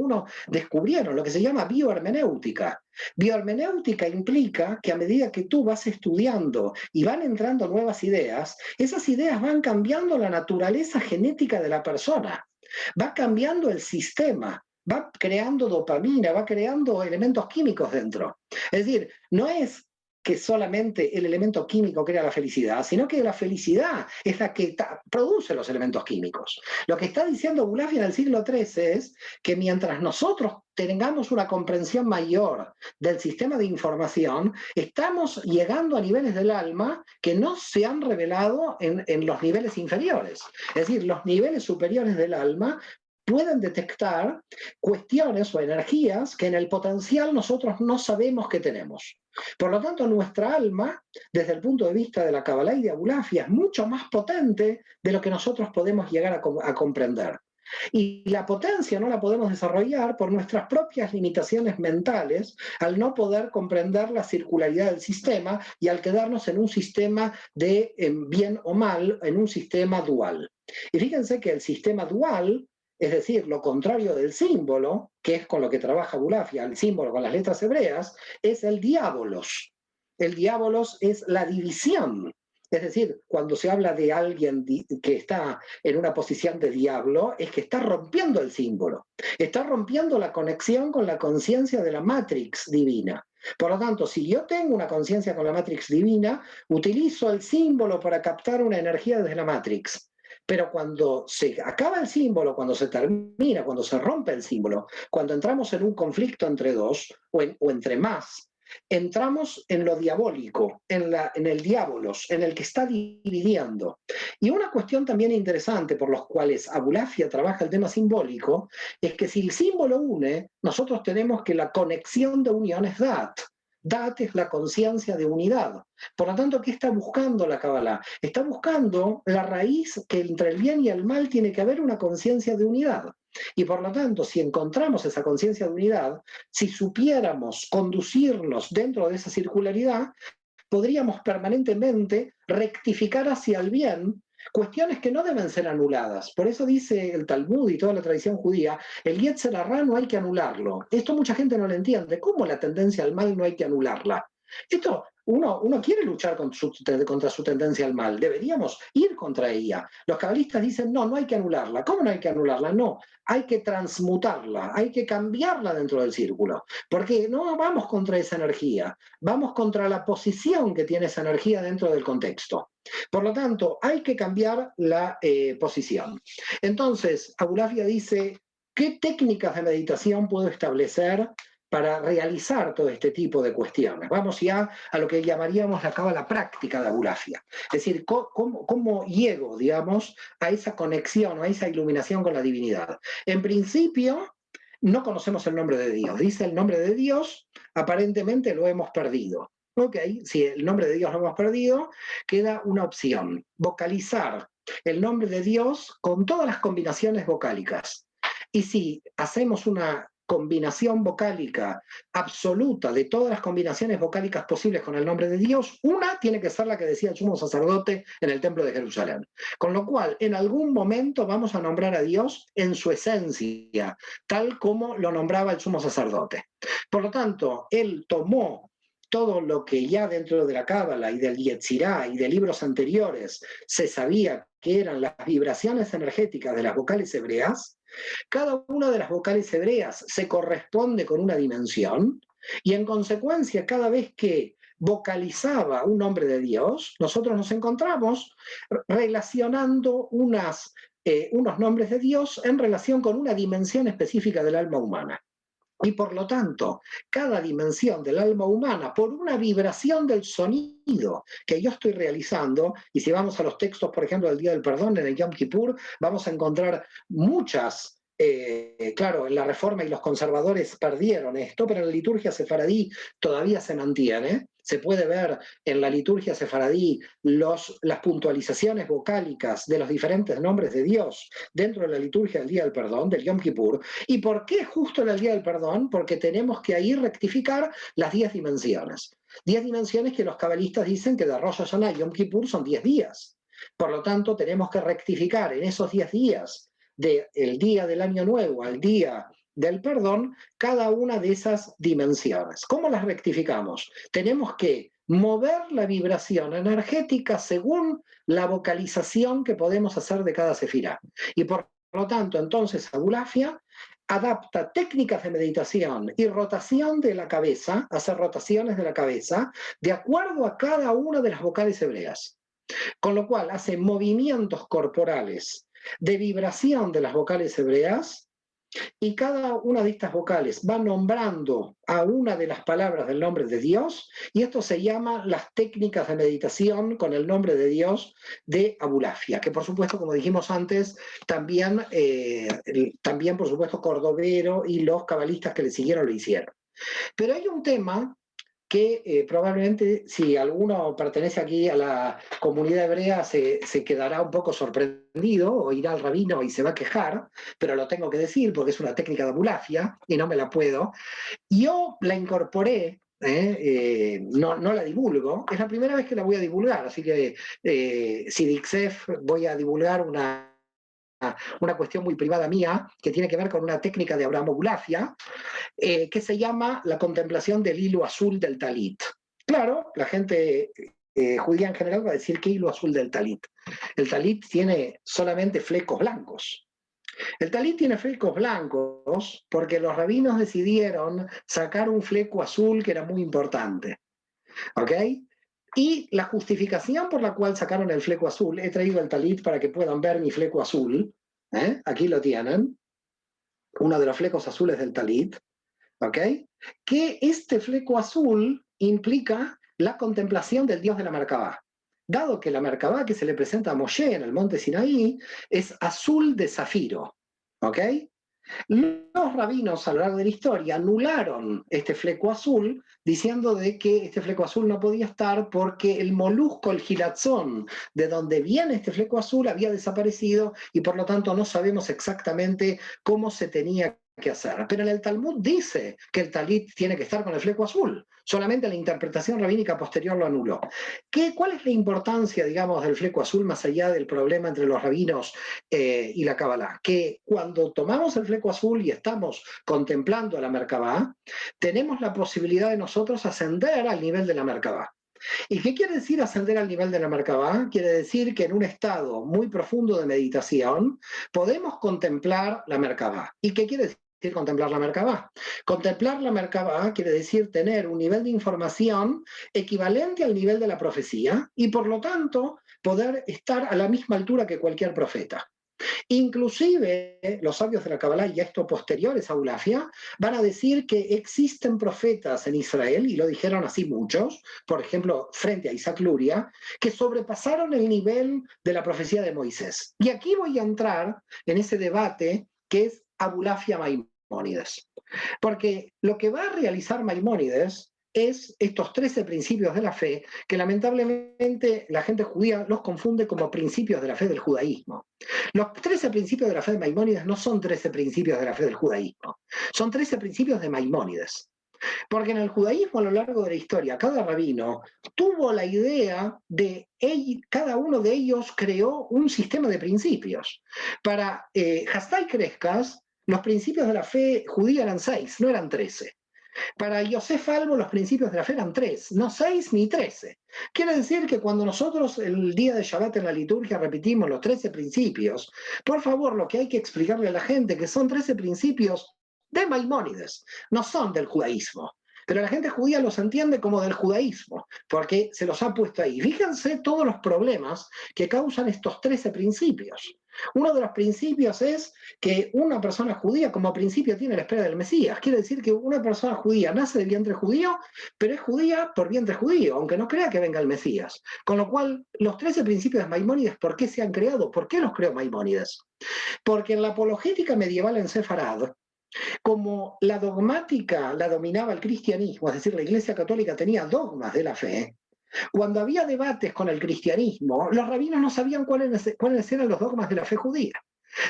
descubrieron, lo que se llama biohermenéutica. Biohermenéutica implica que a medida que tú vas estudiando y van entrando nuevas ideas, esas ideas van cambiando la naturaleza genética de la persona, va cambiando el sistema, va creando dopamina, va creando elementos químicos dentro. Es decir, no es que solamente el elemento químico crea la felicidad, sino que la felicidad es la que produce los elementos químicos. Lo que está diciendo Abulafia en el siglo XIII es que mientras nosotros tengamos una comprensión mayor del sistema de información, estamos llegando a niveles del alma que no se han revelado en los niveles inferiores. Es decir, los niveles superiores del alma pueden detectar cuestiones o energías que en el potencial nosotros no sabemos que tenemos. Por lo tanto, nuestra alma, desde el punto de vista de la Kabbalah y de Abulafia, es mucho más potente de lo que nosotros podemos llegar a comprender. Y la potencia no la podemos desarrollar por nuestras propias limitaciones mentales, al no poder comprender la circularidad del sistema y al quedarnos en un sistema de bien o mal, en un sistema dual. Y fíjense que el sistema dual, es decir, lo contrario del símbolo, que es con lo que trabaja Abulafia, el símbolo con las letras hebreas, es el diabolos. El diabolos es la división. Es decir, cuando se habla de alguien que está en una posición de diablo, es que está rompiendo el símbolo, está rompiendo la conexión con la conciencia de la matrix divina. Por lo tanto, si yo tengo una conciencia con la matrix divina, utilizo el símbolo para captar una energía desde la matrix. Pero cuando se acaba el símbolo, cuando se termina, cuando se rompe el símbolo, cuando entramos en un conflicto entre dos o entre más, entramos en lo diabólico, en el diabolos, en el que está dividiendo. Y una cuestión también interesante por los cuales Abulafia trabaja el tema simbólico es que si el símbolo une, nosotros tenemos que la conexión de unión es Dat. Dat es la conciencia de unidad. Por lo tanto, ¿qué está buscando la Kabbalah? Está buscando la raíz que entre el bien y el mal tiene que haber una conciencia de unidad. Y por lo tanto, si encontramos esa conciencia de unidad, si supiéramos conducirnos dentro de esa circularidad, podríamos permanentemente rectificar hacia el bien cuestiones que no deben ser anuladas. Por eso dice el Talmud y toda la tradición judía, el Yetzer Hará no hay que anularlo. Esto mucha gente no lo entiende. ¿Cómo la tendencia al mal no hay que anularla? Esto Uno quiere luchar contra su tendencia al mal, deberíamos ir contra ella. Los cabalistas dicen, no hay que anularla. ¿Cómo no hay que anularla? No, hay que transmutarla, hay que cambiarla dentro del círculo, porque no vamos contra esa energía, vamos contra la posición que tiene esa energía dentro del contexto. Por lo tanto, hay que cambiar la posición. Entonces, Abulafia dice, ¿qué técnicas de meditación puedo establecer para realizar todo este tipo de cuestiones? Vamos ya a lo que llamaríamos la cábala práctica de Abulafia. Es decir, ¿cómo llego, digamos, a esa conexión o a esa iluminación con la divinidad? En principio, no conocemos el nombre de Dios. Dice el nombre de Dios, aparentemente lo hemos perdido. Ok, si el nombre de Dios lo hemos perdido, queda una opción, vocalizar el nombre de Dios con todas las combinaciones vocálicas. Y si hacemos una combinación vocálica absoluta de todas las combinaciones vocálicas posibles con el nombre de Dios, una tiene que ser la que decía el sumo sacerdote en el templo de Jerusalén. Con lo cual, en algún momento vamos a nombrar a Dios en su esencia, tal como lo nombraba el sumo sacerdote. Por lo tanto, él tomó todo lo que ya dentro de la Cábala y del Yetzirá y de libros anteriores se sabía que eran las vibraciones energéticas de las vocales hebreas. Cada una de las vocales hebreas se corresponde con una dimensión y en consecuencia cada vez que vocalizaba un nombre de Dios, nosotros nos encontramos relacionando unos nombres de Dios en relación con una dimensión específica del alma humana. Y por lo tanto, cada dimensión del alma humana, por una vibración del sonido que yo estoy realizando, y si vamos a los textos, por ejemplo, del Día del Perdón, en el Yom Kippur, vamos a encontrar muchas, claro, en la Reforma y los conservadores perdieron esto, pero en la liturgia sefaradí todavía se mantiene. Se puede ver en la liturgia sefaradí las puntualizaciones vocálicas de los diferentes nombres de Dios dentro de la liturgia del Día del Perdón, del Yom Kippur. ¿Y por qué justo en el Día del Perdón? Porque tenemos que ahí rectificar las 10 dimensiones. 10 dimensiones que los cabalistas dicen que de Rosh Hashanah y Yom Kippur son 10 días. Por lo tanto, tenemos que rectificar en esos 10 días, del día del Año Nuevo al día del perdón, cada una de esas dimensiones. ¿Cómo las rectificamos? Tenemos que mover la vibración energética según la vocalización que podemos hacer de cada sefirá. Y por lo tanto, entonces, Abulafia adapta técnicas de meditación y rotación de la cabeza, hace rotaciones de la cabeza, de acuerdo a cada una de las vocales hebreas. Con lo cual hace movimientos corporales de vibración de las vocales hebreas, y cada una de estas vocales va nombrando a una de las palabras del nombre de Dios, y esto se llama las técnicas de meditación con el nombre de Dios de Abulafia, que por supuesto, como dijimos antes, también por supuesto Cordovero y los cabalistas que le siguieron lo hicieron. Pero hay un tema que probablemente si alguno pertenece aquí a la comunidad hebrea se quedará un poco sorprendido o irá al rabino y se va a quejar, pero lo tengo que decir porque es una técnica de Abulafia y no me la puedo. Yo la incorporé, no la divulgo, es la primera vez que la voy a divulgar, así que si Dixef voy a divulgar una cuestión muy privada mía, que tiene que ver con una técnica de Abraham Abulafia, que se llama la contemplación del hilo azul del talit. Claro, la gente judía en general va a decir, ¿qué hilo azul del talit? El talit tiene solamente flecos blancos. El talit tiene flecos blancos porque los rabinos decidieron sacar un fleco azul que era muy importante. ¿Ok? Y la justificación por la cual sacaron el fleco azul, he traído el talit para que puedan ver mi fleco azul, aquí lo tienen, uno de los flecos azules del talit, ¿ok? Que este fleco azul implica la contemplación del Dios de la Merkabá. Dado que la Merkabá que se le presenta a Moshe en el monte Sinaí es azul de zafiro, ¿ok? Los rabinos a lo largo de la historia anularon este fleco azul diciendo de que este fleco azul no podía estar porque el molusco, el giratzón, de donde viene este fleco azul había desaparecido y por lo tanto no sabemos exactamente cómo se tenía que hacer. Pero en el Talmud dice que el talit tiene que estar con el fleco azul. Solamente la interpretación rabínica posterior lo anuló. ¿Cuál es la importancia, digamos, del fleco azul más allá del problema entre los rabinos y la Kabbalah? Que cuando tomamos el fleco azul y estamos contemplando a la Merkabá, tenemos la posibilidad de nosotros ascender al nivel de la Merkabá. ¿Y qué quiere decir ascender al nivel de la Merkabah? Quiere decir que en un estado muy profundo de meditación podemos contemplar la Merkabah. ¿Y qué quiere decir contemplar la Merkabah? Contemplar la Merkabah quiere decir tener un nivel de información equivalente al nivel de la profecía y por lo tanto poder estar a la misma altura que cualquier profeta. Inclusive los sabios de la Kabbalah, y esto posteriores a Eulafia, van a decir que existen profetas en Israel, y lo dijeron así muchos, por ejemplo, frente a Isaac Luria, que sobrepasaron el nivel de la profecía de Moisés. Y aquí voy a entrar en ese debate que es Abulafia Maimónides. Porque lo que va a realizar Maimónides es estos 13 principios de la fe, que lamentablemente la gente judía los confunde como principios de la fe del judaísmo. Los 13 principios de la fe de Maimónides no son 13 principios de la fe del judaísmo, son 13 principios de Maimónides. Porque en el judaísmo a lo largo de la historia, cada rabino tuvo la idea de, cada uno de ellos creó un sistema de principios. Para Hasdai Crescas, los principios de la fe judía eran 6, no eran 13. Para Yosef Albo los principios de la fe eran 3, no 6 ni 13. Quiere decir que cuando nosotros el día de Shabbat en la liturgia repetimos los 13 principios, por favor, lo que hay que explicarle a la gente que son 13 principios de Maimónides, no son del judaísmo. Pero la gente judía los entiende como del judaísmo, porque se los ha puesto ahí. Fíjense todos los problemas que causan estos 13 principios. Uno de los principios es que una persona judía como principio tiene la espera del Mesías. Quiere decir que una persona judía nace de vientre judío, pero es judía por vientre judío, aunque no crea que venga el Mesías. Con lo cual, los 13 principios de Maimónides, ¿por qué se han creado? ¿Por qué los creó Maimónides? Porque en la apologética medieval en Sefarad, como la dogmática la dominaba el cristianismo, es decir, la Iglesia Católica tenía dogmas de la fe, cuando había debates con el cristianismo, los rabinos no sabían cuáles eran los dogmas de la fe judía.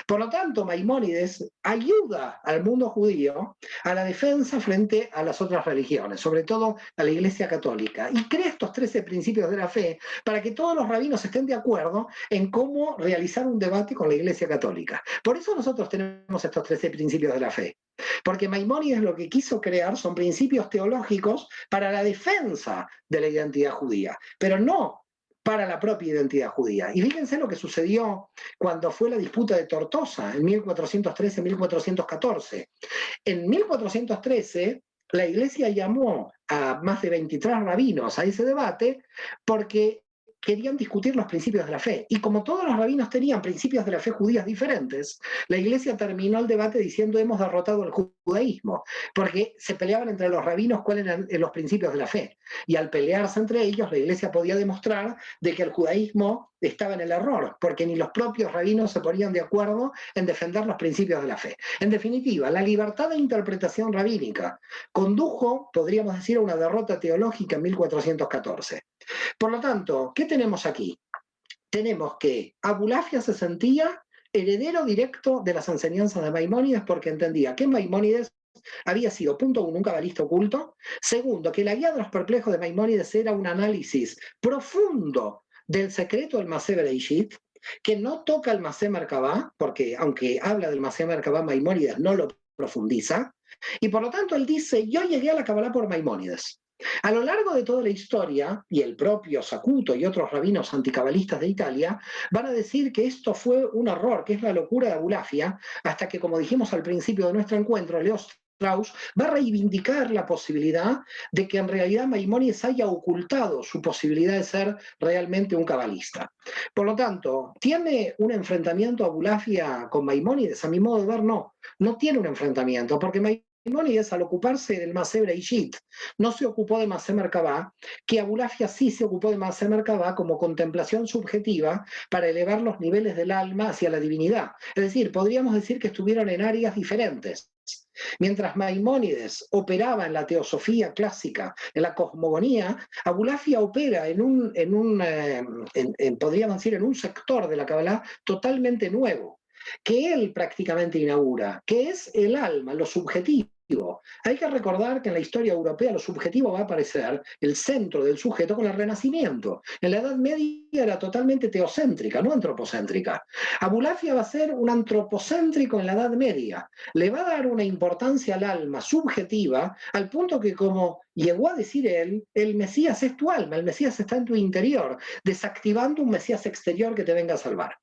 Por lo tanto, Maimónides ayuda al mundo judío a la defensa frente a las otras religiones, sobre todo a la Iglesia Católica, y crea estos 13 principios de la fe para que todos los rabinos estén de acuerdo en cómo realizar un debate con la Iglesia Católica. Por eso nosotros tenemos estos 13 principios de la fe, porque Maimónides lo que quiso crear son principios teológicos para la defensa de la identidad judía, pero no para la propia identidad judía. Y fíjense lo que sucedió cuando fue la disputa de Tortosa, en 1413-1414. En 1413, la Iglesia llamó a más de 23 rabinos a ese debate porque querían discutir los principios de la fe. Y como todos los rabinos tenían principios de la fe judías diferentes, la Iglesia terminó el debate diciendo hemos derrotado el judaísmo, porque se peleaban entre los rabinos cuáles eran los principios de la fe. Y al pelearse entre ellos, la Iglesia podía demostrar de que el judaísmo estaba en el error, porque ni los propios rabinos se ponían de acuerdo en defender los principios de la fe. En definitiva, la libertad de interpretación rabínica condujo, podríamos decir, a una derrota teológica en 1414. Por lo tanto, ¿qué tenemos aquí? Tenemos que Abulafia se sentía heredero directo de las enseñanzas de Maimónides porque entendía que Maimónides había sido, punto uno, un cabalista oculto. Segundo, que la guía de los perplejos de Maimónides era un análisis profundo del secreto del Masé Bereishit, que no toca el Masé Merkabah, porque aunque habla del Masé Merkabah, Maimónides no lo profundiza, y por lo tanto él dice, yo llegué a la Kabbalah por Maimónides. A lo largo de toda la historia, y el propio Sacuto y otros rabinos anticabalistas de Italia van a decir que esto fue un error, que es la locura de Abulafia, hasta que, como dijimos al principio de nuestro encuentro, Leo Strauss va a reivindicar la posibilidad de que en realidad Maimónides haya ocultado su posibilidad de ser realmente un cabalista. Por lo tanto, ¿tiene un enfrentamiento Abulafia con Maimónides? A mi modo de ver, no tiene un enfrentamiento, porque Maimónides, al ocuparse del Masé Bereishit, no se ocupó de Masé Merkabah, que Abulafia sí se ocupó de Masé Merkabah como contemplación subjetiva para elevar los niveles del alma hacia la divinidad. Es decir, podríamos decir que estuvieron en áreas diferentes. Mientras Maimónides operaba en la teosofía clásica, en la cosmogonía, Abulafia opera podríamos decir, en un sector de la Kabbalah totalmente nuevo, que él prácticamente inaugura, que es el alma, lo subjetivo, Hay que recordar que en la historia europea lo subjetivo va a aparecer el centro del sujeto con el Renacimiento. En la Edad Media era totalmente teocéntrica, no antropocéntrica. Abulafia va a ser un antropocéntrico en la Edad Media. Le va a dar una importancia al alma subjetiva al punto que, como llegó a decir él, el Mesías es tu alma, el Mesías está en tu interior, desactivando un Mesías exterior que te venga a salvar.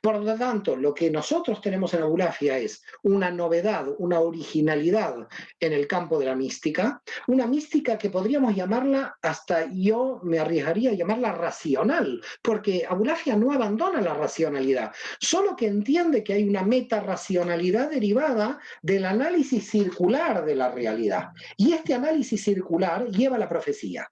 Por lo tanto, lo que nosotros tenemos en Abulafia es una novedad, una originalidad en el campo de la mística, una mística que podríamos llamarla, hasta yo me arriesgaría a llamarla racional, porque Abulafia no abandona la racionalidad, solo que entiende que hay una metarracionalidad derivada del análisis circular de la realidad. Y este análisis circular lleva a la profecía.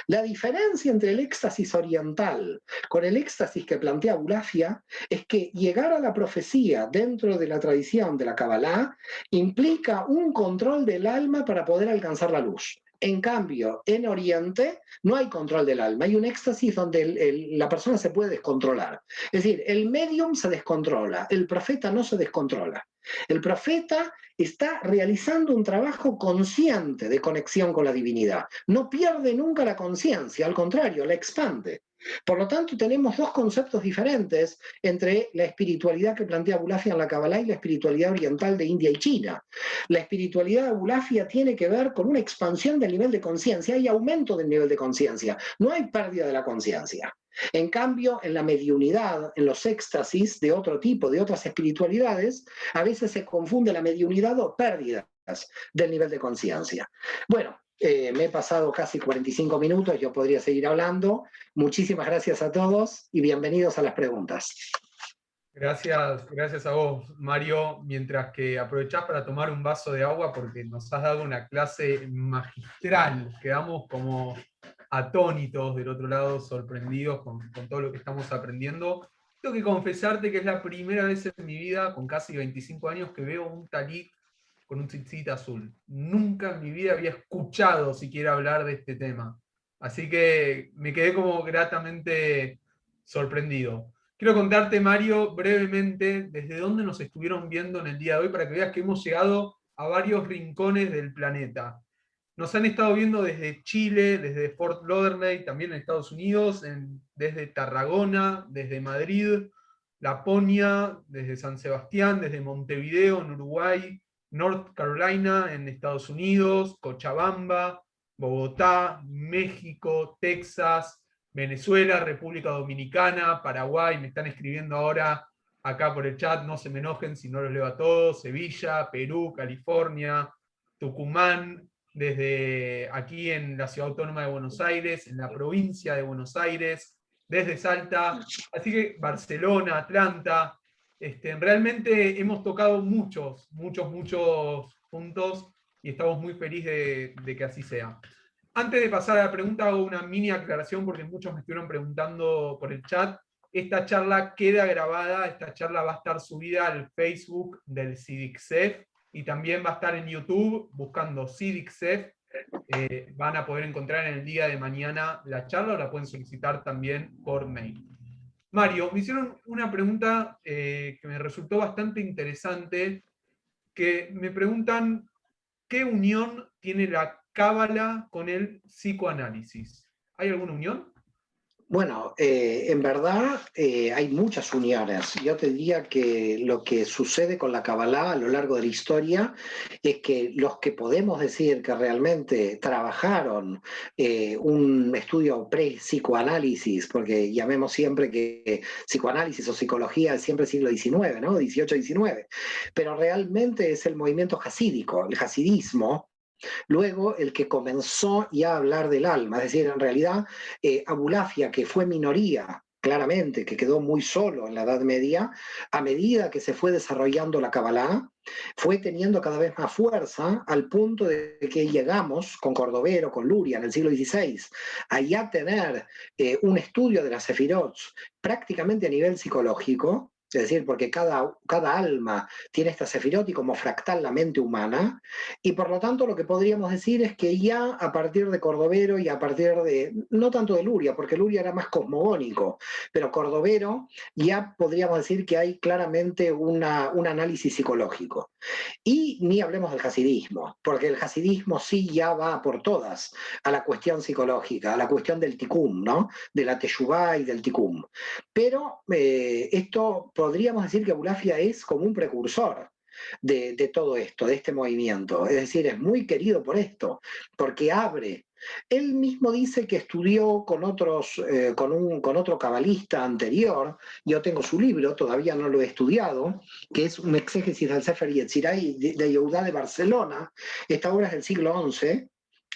La diferencia entre el éxtasis oriental con el éxtasis que plantea Abulafia es que llegar a la profecía dentro de la tradición de la Kabbalah implica un control del alma para poder alcanzar la luz. En cambio, en Oriente no hay control del alma, hay un éxtasis donde la persona se puede descontrolar. Es decir, el medium se descontrola, el profeta no se descontrola. El profeta está realizando un trabajo consciente de conexión con la divinidad. No pierde nunca la conciencia, al contrario, la expande. Por lo tanto, tenemos dos conceptos diferentes entre la espiritualidad que plantea Abulafia en la Kabbalah y la espiritualidad oriental de India y China. La espiritualidad de Abulafia tiene que ver con una expansión del nivel de conciencia, hay aumento del nivel de conciencia, no hay pérdida de la conciencia. En cambio, en la mediunidad, en los éxtasis de otro tipo, de otras espiritualidades, a veces se confunde la mediunidad o pérdidas del nivel de conciencia. Bueno, me he pasado casi 45 minutos, yo podría seguir hablando. Muchísimas gracias a todos y bienvenidos a las preguntas. Gracias a vos, Mario, mientras que aprovechás para tomar un vaso de agua porque nos has dado una clase magistral. Quedamos como atónitos del otro lado, sorprendidos con todo lo que estamos aprendiendo. Tengo que confesarte que es la primera vez en mi vida, con casi 25 años, que veo un talit con un tzitzit azul. Nunca en mi vida había escuchado siquiera hablar de este tema. Así que me quedé como gratamente sorprendido. Quiero contarte, Mario, brevemente desde dónde nos estuvieron viendo en el día de hoy para que veas que hemos llegado a varios rincones del planeta. Nos han estado viendo desde Chile, desde Fort Lauderdale, también en Estados Unidos, desde Tarragona, desde Madrid, Laponia, desde San Sebastián, desde Montevideo, en Uruguay, North Carolina, en Estados Unidos, Cochabamba, Bogotá, México, Texas, Venezuela, República Dominicana, Paraguay, me están escribiendo ahora acá por el chat, no se me enojen si no los leo a todos, Sevilla, Perú, California, Tucumán, desde aquí en la Ciudad Autónoma de Buenos Aires, en la provincia de Buenos Aires, desde Salta, así que Barcelona, Atlanta, realmente hemos tocado muchos puntos y estamos muy felices de que así sea. Antes de pasar a la pregunta, hago una mini aclaración porque muchos me estuvieron preguntando por el chat. Esta charla queda grabada, esta charla va a estar subida al Facebook del CIDICSEF y también va a estar en YouTube buscando CIDICSEF. Van a poder encontrar en el día de mañana la charla o la pueden solicitar también por mail. Mario, me hicieron una pregunta que me resultó bastante interesante, que me preguntan ¿qué unión tiene la Cábala con el psicoanálisis? ¿Hay alguna unión? Bueno, en verdad hay muchas uniones. Yo te diría que lo que sucede con la Kabbalah a lo largo de la historia es que los que podemos decir que realmente trabajaron un estudio pre-psicoanálisis, porque llamemos siempre que psicoanálisis o psicología es siempre siglo XIX, ¿no? XVIII-XIX, pero realmente es el movimiento hasídico, el hasidismo. Luego, el que comenzó ya a hablar del alma, es decir, en realidad, Abulafia, que fue minoría, claramente, que quedó muy solo en la Edad Media, a medida que se fue desarrollando la Kabbalah, fue teniendo cada vez más fuerza al punto de que llegamos con Cordovero, con Luria, en el siglo XVI, a ya tener un estudio de las Sefirot prácticamente a nivel psicológico. Es decir, porque cada alma tiene esta sefirot y como fractal la mente humana, y por lo tanto lo que podríamos decir es que ya a partir de Cordovero y a partir de, no tanto de Luria, porque Luria era más cosmogónico, pero Cordovero ya podríamos decir que hay claramente un análisis psicológico. Y ni hablemos del hasidismo, porque el hasidismo sí ya va por todas a la cuestión psicológica, a la cuestión del tikkun, ¿no? De la teshuvá y del tikkun. Pero esto podríamos decir que Abulafia es como un precursor de todo esto, de este movimiento. Es decir, es muy querido por esto, porque abre. Él mismo dice que estudió con otro cabalista anterior. Yo tengo su libro, todavía no lo he estudiado, que es un exégesis del Sefer Yetzirah de Yehudá de Barcelona. Esta obra es del siglo XI,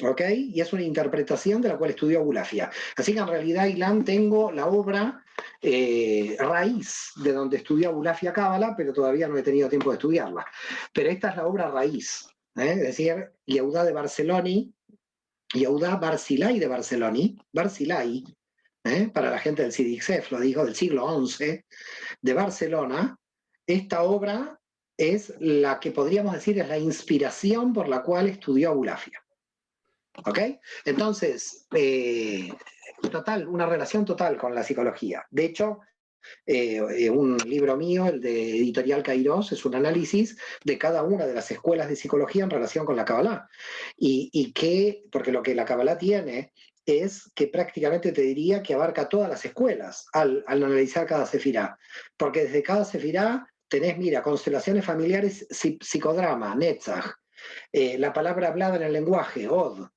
¿ok? Y es una interpretación de la cual estudió Abulafia. Así que en realidad, Ilan, tengo la obra raíz de donde estudió Abulafia Cábala, pero todavía no he tenido tiempo de estudiarla. Pero esta es la obra raíz, es decir, Yehudá de Barceloni, Yehudá Barzilai de Barceloni, Barzilai, para la gente del Sidixef, lo digo, del siglo XI, de Barcelona. Esta obra es la que podríamos decir es la inspiración por la cual estudió Abulafia. ¿Ok? Entonces, una relación total con la psicología. De hecho, un libro mío, el de Editorial Kairos, es un análisis de cada una de las escuelas de psicología en relación con la Kabbalah. Porque lo que la Kabbalah tiene es que prácticamente te diría que abarca todas las escuelas al analizar cada sefirá. Porque desde cada sefirá tenés, mira, constelaciones familiares, psicodrama, Netzach, la palabra hablada en el lenguaje, Od,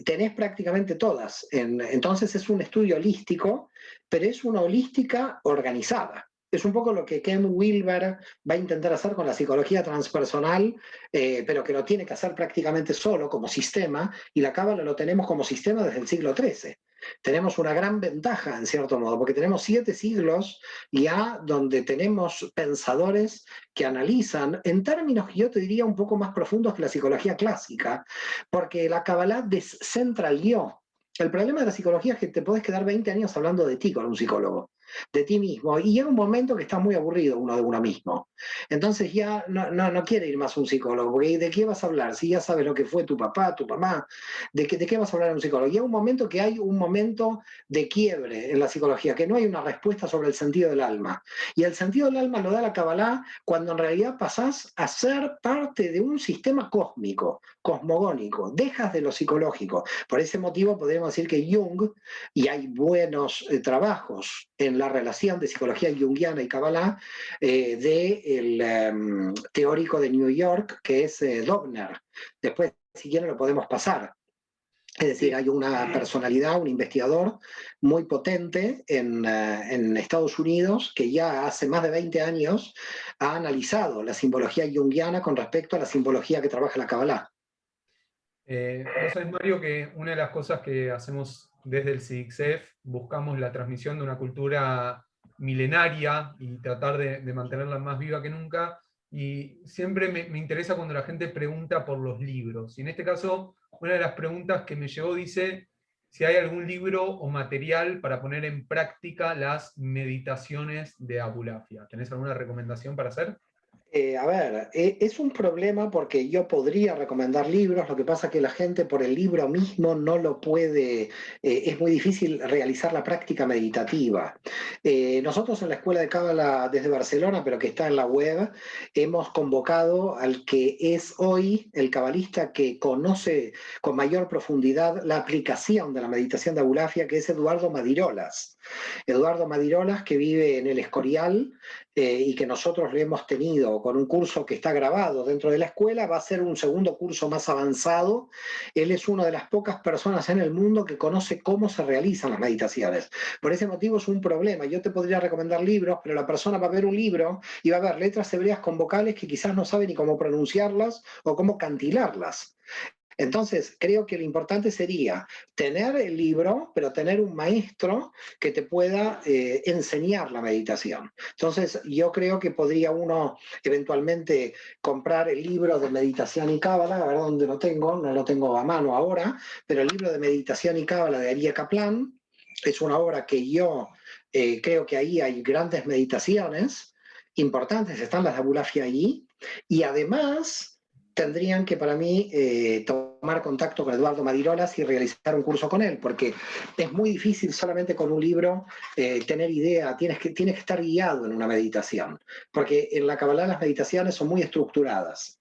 tenés prácticamente todas. Entonces es un estudio holístico, pero es una holística organizada. Es un poco lo que Ken Wilber va a intentar hacer con la psicología transpersonal, pero que lo tiene que hacer prácticamente solo como sistema, y la Cábala lo tenemos como sistema desde el siglo XIII. Tenemos una gran ventaja, en cierto modo, porque tenemos 7 siglos ya donde tenemos pensadores que analizan en términos que yo te diría un poco más profundos que la psicología clásica, porque la Kabbalah descentralizó. El problema de la psicología es que te podés quedar 20 años hablando de ti con un psicólogo, de ti mismo, y llega un momento que está muy aburrido uno de uno mismo. Entonces ya no quiere ir más a un psicólogo, porque ¿de qué vas a hablar? Si ya sabes lo que fue tu papá, tu mamá, ¿de qué vas a hablar en un psicólogo? Llega un momento que hay un momento de quiebre en la psicología, que no hay una respuesta sobre el sentido del alma. Y el sentido del alma lo da la Kabbalah cuando en realidad pasás a ser parte de un sistema cósmico, cosmogónico, dejas de lo psicológico. Por ese motivo podemos decir que Jung, y hay buenos trabajos en la relación de psicología junguiana y Kabbalah, del teórico de New York, que es Dobner. Después, si quieren, lo podemos pasar. Es decir, hay una personalidad, un investigador muy potente en Estados Unidos que ya hace más de 20 años ha analizado la simbología junguiana con respecto a la simbología que trabaja la Kabbalah. Vos sabés, Mario, que una de las cosas que hacemos desde el CIDICSEF, buscamos la transmisión de una cultura milenaria y tratar de mantenerla más viva que nunca, y siempre me interesa cuando la gente pregunta por los libros. Y en este caso, una de las preguntas que me llegó dice si hay algún libro o material para poner en práctica las meditaciones de Abulafia. ¿Tenés alguna recomendación para hacer? Es un problema porque yo podría recomendar libros, lo que pasa que la gente por el libro mismo no lo puede, es muy difícil realizar la práctica meditativa. Nosotros en la Escuela de Cábala desde Barcelona, pero que está en la web, hemos convocado al que es hoy el cabalista que conoce con mayor profundidad la aplicación de la meditación de Abulafia, que es Eduardo Madirolas. Eduardo Madirolas, que vive en el Escorial, y que nosotros lo hemos tenido con un curso que está grabado dentro de la escuela, va a ser un segundo curso más avanzado. Él es una de las pocas personas en el mundo que conoce cómo se realizan las meditaciones. Por ese motivo es un problema. Yo te podría recomendar libros, pero la persona va a ver un libro y va a ver letras hebreas con vocales que quizás no sabe ni cómo pronunciarlas o cómo cantilarlas. Entonces, creo que lo importante sería tener el libro, pero tener un maestro que te pueda enseñar la meditación. Entonces, yo creo que podría uno eventualmente comprar el libro de meditación y cábala, a ver dónde lo tengo, no lo tengo a mano ahora, pero el libro de meditación y cábala de Aryeh Kaplan es una obra que yo Creo que ahí hay grandes meditaciones importantes, están las de Abulafia ahí, y además tendrían que para mí tomar contacto con Eduardo Madirolas y realizar un curso con él, porque es muy difícil solamente con un libro tener idea, tienes que estar guiado en una meditación, porque en la Kabbalah las meditaciones son muy estructuradas.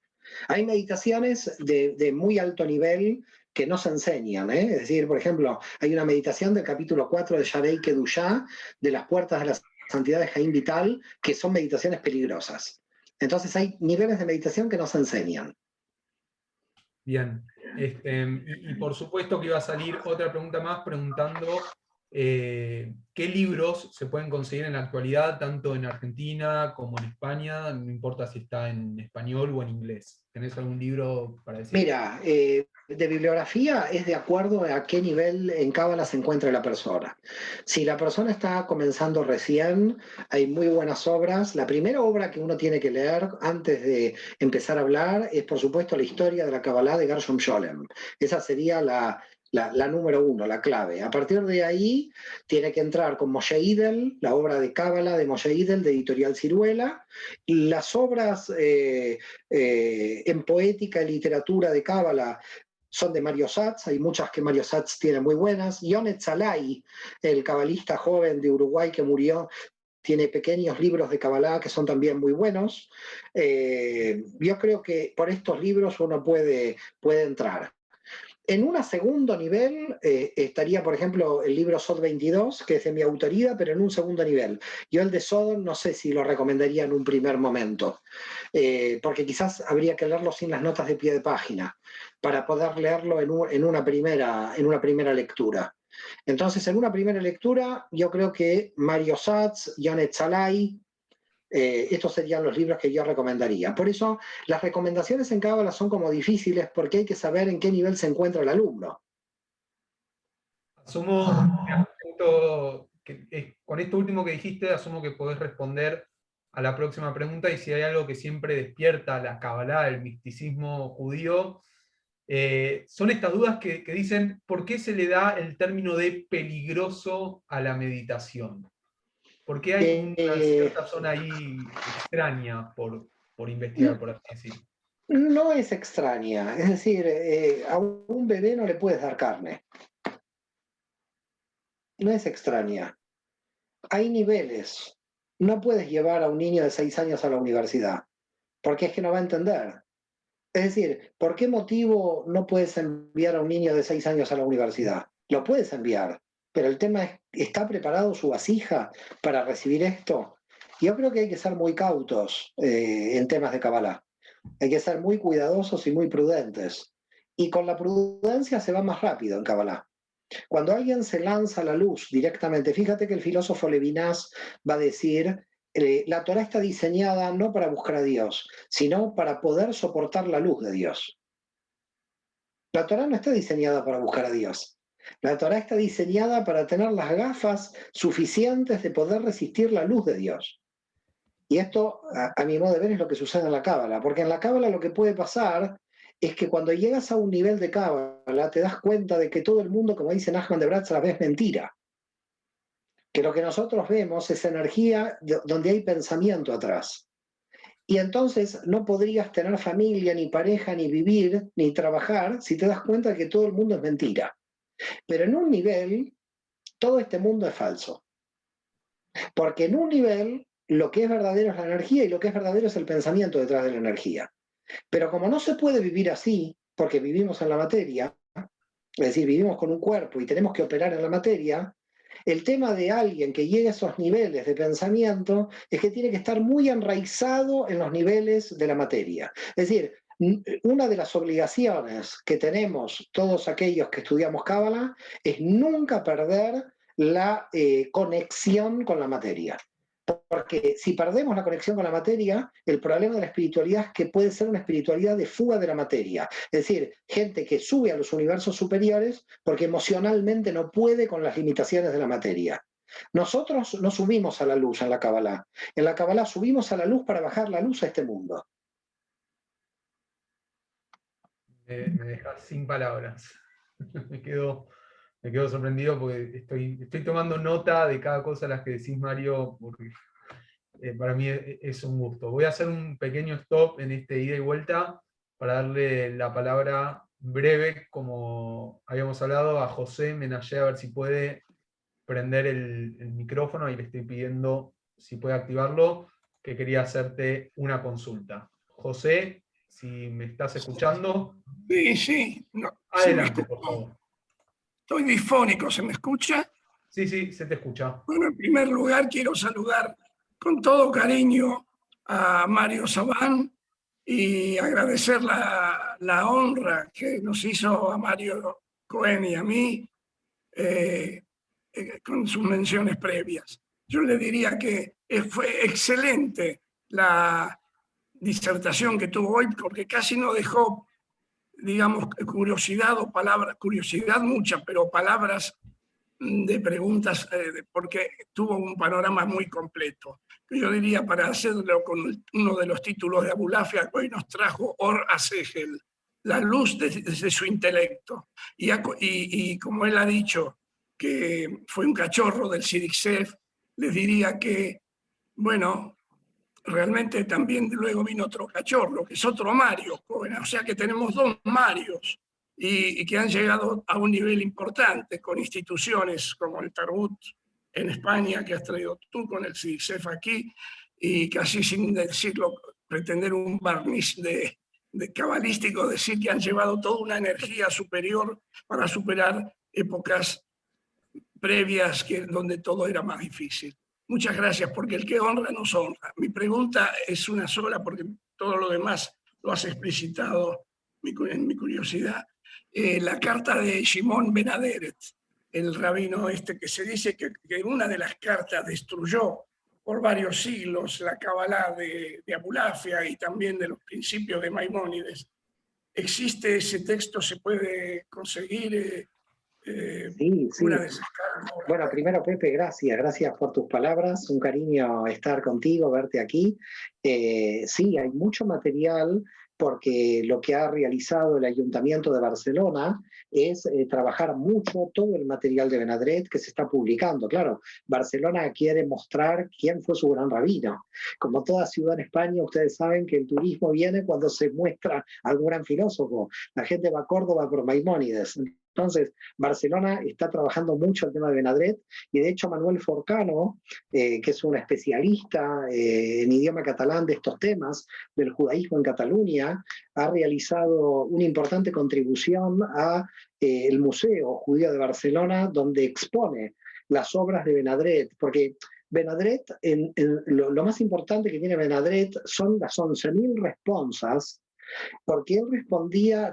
Hay meditaciones de muy alto nivel que no se enseñan, ¿eh? Es decir, por ejemplo, hay una meditación del capítulo 4 de Yarei Kedushá, de las puertas de la santidad de Jaim Vital, que son meditaciones peligrosas. Entonces hay niveles de meditación que no se enseñan. Bien. Y por supuesto que iba a salir otra pregunta más preguntando qué libros se pueden conseguir en la actualidad, tanto en Argentina como en España, no importa si está en español o en inglés. ¿Tenés algún libro para decir? Mira, de bibliografía es de acuerdo a qué nivel en Cábala se encuentra la persona. Si la persona está comenzando recién, hay muy buenas obras. La primera obra que uno tiene que leer antes de empezar a hablar es, por supuesto, la historia de la Kabbalah de Gershom Scholem. Esa sería la número uno, la clave. A partir de ahí tiene que entrar con Moshe Idel, la obra de Cábala de Moshe Idel, de Editorial Ciruela, y las obras en poética y literatura de Cábala son de Mario Satz, hay muchas que Mario Satz tiene muy buenas. Yonet Salai, el cabalista joven de Uruguay que murió, tiene pequeños libros de Kabbalah que son también muy buenos. Yo creo que por estos libros uno puede entrar. En un segundo nivel estaría, por ejemplo, el libro Sod 22, que es de mi autoría, pero en un segundo nivel. Yo el de Sod no sé si lo recomendaría en un primer momento, porque quizás habría que leerlo sin las notas de pie de página, para poder leerlo en una primera lectura. Entonces, en una primera lectura, yo creo que Mario Satz, Yonet Salai, estos serían los libros que yo recomendaría. Por eso las recomendaciones en Cábala son como difíciles porque hay que saber en qué nivel se encuentra el alumno. Asumo, con esto último que dijiste, asumo que podés responder a la próxima pregunta, y si hay algo que siempre despierta la Kabbalah, el misticismo judío, son estas dudas que dicen, ¿por qué se le da el término de peligroso a la meditación? ¿Por qué hay como una cierta zona ahí extraña por investigar, por así decirlo? No es extraña, es decir, a un bebé no le puedes dar carne. No es extraña. Hay niveles. No puedes llevar a un niño de 6 años a la universidad, porque es que no va a entender. Es decir, ¿por qué motivo no puedes enviar a un niño de 6 años a la universidad? Lo puedes enviar, pero el tema es, ¿está preparado su vasija para recibir esto? Yo creo que hay que ser muy cautos en temas de Kabbalah. Hay que ser muy cuidadosos y muy prudentes. Y con la prudencia se va más rápido en Kabbalah. Cuando alguien se lanza a la luz directamente, fíjate que el filósofo Levinas va a decir, la Torah está diseñada no para buscar a Dios, sino para poder soportar la luz de Dios. La Torah no está diseñada para buscar a Dios. La Torah está diseñada para tener las gafas suficientes de poder resistir la luz de Dios. Y esto, a mi modo de ver, es lo que sucede en la Cábala, porque en la Cábala lo que puede pasar es que cuando llegas a un nivel de Cábala te das cuenta de que todo el mundo, como dice Nachman de Bratz, es mentira. Que lo que nosotros vemos es energía donde hay pensamiento atrás. Y entonces no podrías tener familia, ni pareja, ni vivir, ni trabajar, si te das cuenta de que todo el mundo es mentira. Pero en un nivel, todo este mundo es falso. Porque en un nivel, lo que es verdadero es la energía y lo que es verdadero es el pensamiento detrás de la energía. Pero como no se puede vivir así, porque vivimos en la materia, es decir, vivimos con un cuerpo y tenemos que operar en la materia, el tema de alguien que llegue a esos niveles de pensamiento es que tiene que estar muy enraizado en los niveles de la materia. Es decir, una de las obligaciones que tenemos todos aquellos que estudiamos Cábala es nunca perder la conexión con la materia. Porque si perdemos la conexión con la materia, el problema de la espiritualidad es que puede ser una espiritualidad de fuga de la materia. Es decir, gente que sube a los universos superiores porque emocionalmente no puede con las limitaciones de la materia. Nosotros no subimos a la luz en la Kabbalah. En la Kabbalah subimos a la luz para bajar la luz a este mundo. Me dejas sin palabras. me quedo me quedo sorprendido porque estoy tomando nota de cada cosa de las que decís, Mario, porque para mí es un gusto. Voy a hacer un pequeño stop en este ida y vuelta para darle la palabra breve, como habíamos hablado, a José Menayé, a ver si puede prender el micrófono, y le estoy pidiendo si puede activarlo, que quería hacerte una consulta. José, si me estás escuchando, Sí, sí, no, sí me adelante, por escucho. favor. Estoy difónico, ¿se me escucha? Sí, sí, se te escucha. Bueno, en primer lugar quiero saludar con todo cariño a Mario Sabán y agradecer la honra que nos hizo a Mario Cohen y a mí con sus menciones previas. Yo le diría que fue excelente la disertación que tuvo hoy porque casi no dejó, digamos, curiosidad o palabras, curiosidad mucha, pero palabras de preguntas, porque tuvo un panorama muy completo. Yo diría, para hacerlo con uno de los títulos de Abulafia, que hoy nos trajo Or Asegel, la luz desde su intelecto. Y como él ha dicho, que fue un cachorro del CIDICSEF, les diría que, bueno, realmente también luego vino otro cachorro, que es otro Mario, o sea que tenemos dos Marios y que han llegado a un nivel importante con instituciones como el Tarbut en España, que has traído tú con el CICEF aquí, y casi sin decirlo, pretender un barniz de cabalístico, decir que han llevado toda una energía superior para superar épocas previas donde todo era más difícil. Muchas gracias, porque el que honra nos honra. Mi pregunta es una sola, porque todo lo demás lo has explicitado en mi curiosidad. La carta de Shimon Ben Aderet, el rabino este, que se dice que una de las cartas destruyó por varios siglos la Kabbalah de Abulafia y también de los principios de Maimónides. ¿Existe ese texto? ¿Se puede conseguir Sí, sí. una de esas cartas? Bueno, primero, Pepe, gracias por tus palabras, un cariño estar contigo, verte aquí. Sí, hay mucho material porque lo que ha realizado el Ayuntamiento de Barcelona es trabajar mucho todo el material de Benadret que se está publicando. Claro, Barcelona quiere mostrar quién fue su gran rabino. Como toda ciudad en España, ustedes saben que el turismo viene cuando se muestra algún gran filósofo. La gente va a Córdoba por Maimónides. Entonces, Barcelona está trabajando mucho el tema de Benadret, y de hecho Manuel Forcano, que es un especialista en idioma catalán de estos temas, del judaísmo en Cataluña, ha realizado una importante contribución a el Museo Judío de Barcelona, donde expone las obras de Benadret, porque Benadret, lo más importante que tiene Benadret son las 11.000 responsas, porque él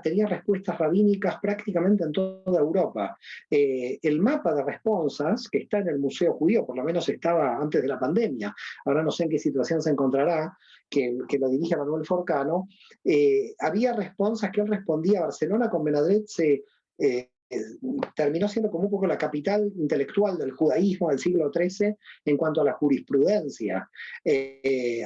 tenía respuestas rabínicas prácticamente en toda Europa. El mapa de responsas, que está en el Museo Judío, por lo menos estaba antes de la pandemia, ahora no sé en qué situación se encontrará, que lo dirige Manuel Forcano, había responsas que él respondía a Barcelona. Con Benadret terminó siendo como un poco la capital intelectual del judaísmo del siglo XIII en cuanto a la jurisprudencia.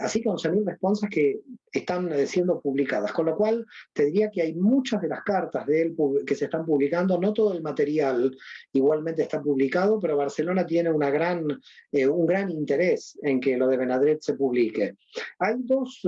Así que 11.000 responsas que están siendo publicadas, con lo cual te diría que hay muchas de las cartas de él que se están publicando, no todo el material igualmente está publicado, pero Barcelona tiene un gran interés en que lo de Benadret se publique. Hay dos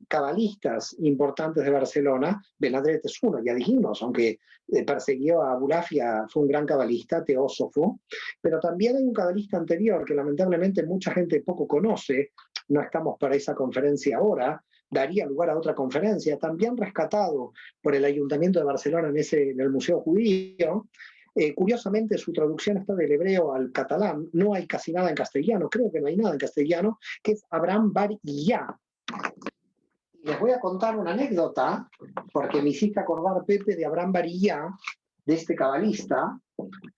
cabalistas importantes de Barcelona, Benadret es uno, ya dijimos, aunque persiguió a Abulafia, fue un gran cabalista, teósofo, pero también hay un cabalista anterior que lamentablemente mucha gente poco conoce, no estamos para esa conferencia ahora, daría lugar a otra conferencia, también rescatado por el Ayuntamiento de Barcelona en el Museo Judío. Curiosamente, su traducción está del hebreo al catalán, no hay casi nada en castellano, creo que no hay nada en castellano, que es Abraham Bar Iyá. Les voy a contar una anécdota, porque me hiciste acordar, Pepe, de Abraham Bar Iyá, de este cabalista.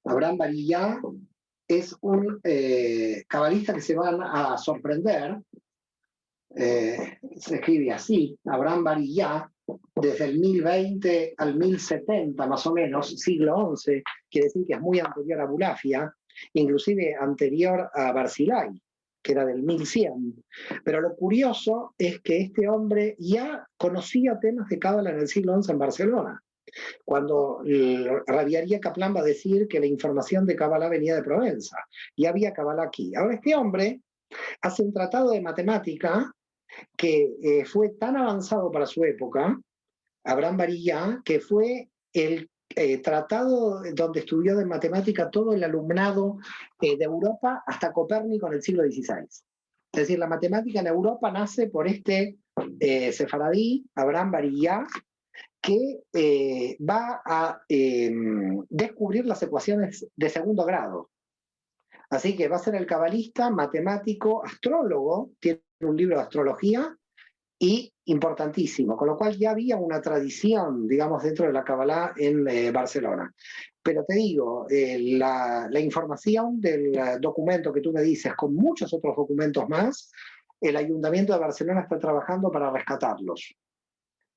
Abraham Bar Iyá es un cabalista que se van a sorprender. Se escribe así, Abraham Bar Iyá, desde el 1020 al 1070 más o menos, siglo XI, quiere decir que es muy anterior a Abulafia, inclusive anterior a Barzilai, que era del 1100. Pero lo curioso es que este hombre ya conocía temas de Cábala en el siglo XI en Barcelona. Cuando Rabbi Aryeh Kaplan va a decir que la información de Kabbalah venía de Provenza, y había Kabbalah aquí. Ahora este hombre hace un tratado de matemática que fue tan avanzado para su época, Abraham Barilla, que fue el tratado donde estudió de matemática todo el alumnado de Europa hasta Copérnico en el siglo XVI. Es decir, la matemática en Europa nace por este sefaradí, Abraham Barilla, que va a descubrir las ecuaciones de segundo grado. Así que va a ser el cabalista, matemático, astrólogo, tiene un libro de astrología, y importantísimo, con lo cual ya había una tradición, digamos, dentro de la Kabbalah en Barcelona. Pero te digo, la información del documento que tú me dices, con muchos otros documentos más, el Ayuntamiento de Barcelona está trabajando para rescatarlos.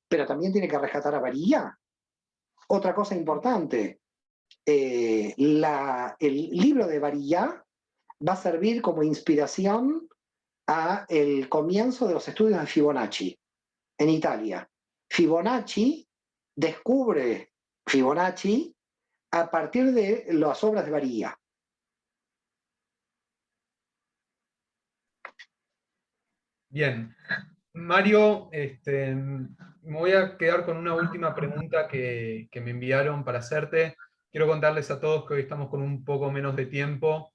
Pero también tiene que rescatar a Barilla. Otra cosa importante, el libro de Barilla va a servir como inspiración a el comienzo de los estudios de Fibonacci en Italia. Fibonacci descubre Fibonacci a partir de las obras de Barilla. Bien. Mario, me voy a quedar con una última pregunta que me enviaron para hacerte. Quiero contarles a todos que hoy estamos con un poco menos de tiempo,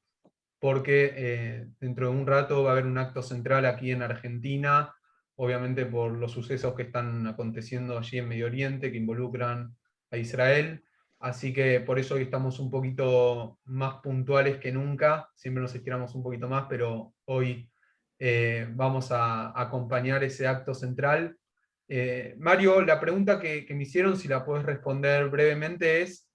porque dentro de un rato va a haber un acto central aquí en Argentina, obviamente por los sucesos que están aconteciendo allí en Medio Oriente, que involucran a Israel. Así que por eso hoy estamos un poquito más puntuales que nunca. Siempre nos estiramos un poquito más, pero hoy vamos a acompañar ese acto central. Mario, la pregunta que me hicieron, si la puedes responder brevemente, es,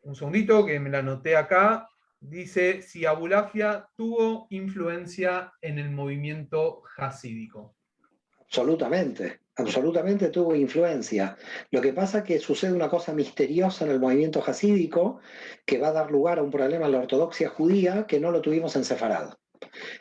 un segundito que me la anoté acá, dice si Abulafia tuvo influencia en el movimiento hasídico. Absolutamente, absolutamente tuvo influencia. Lo que pasa es que sucede una cosa misteriosa en el movimiento hasídico que va a dar lugar a un problema en la ortodoxia judía que no lo tuvimos en Sefarad.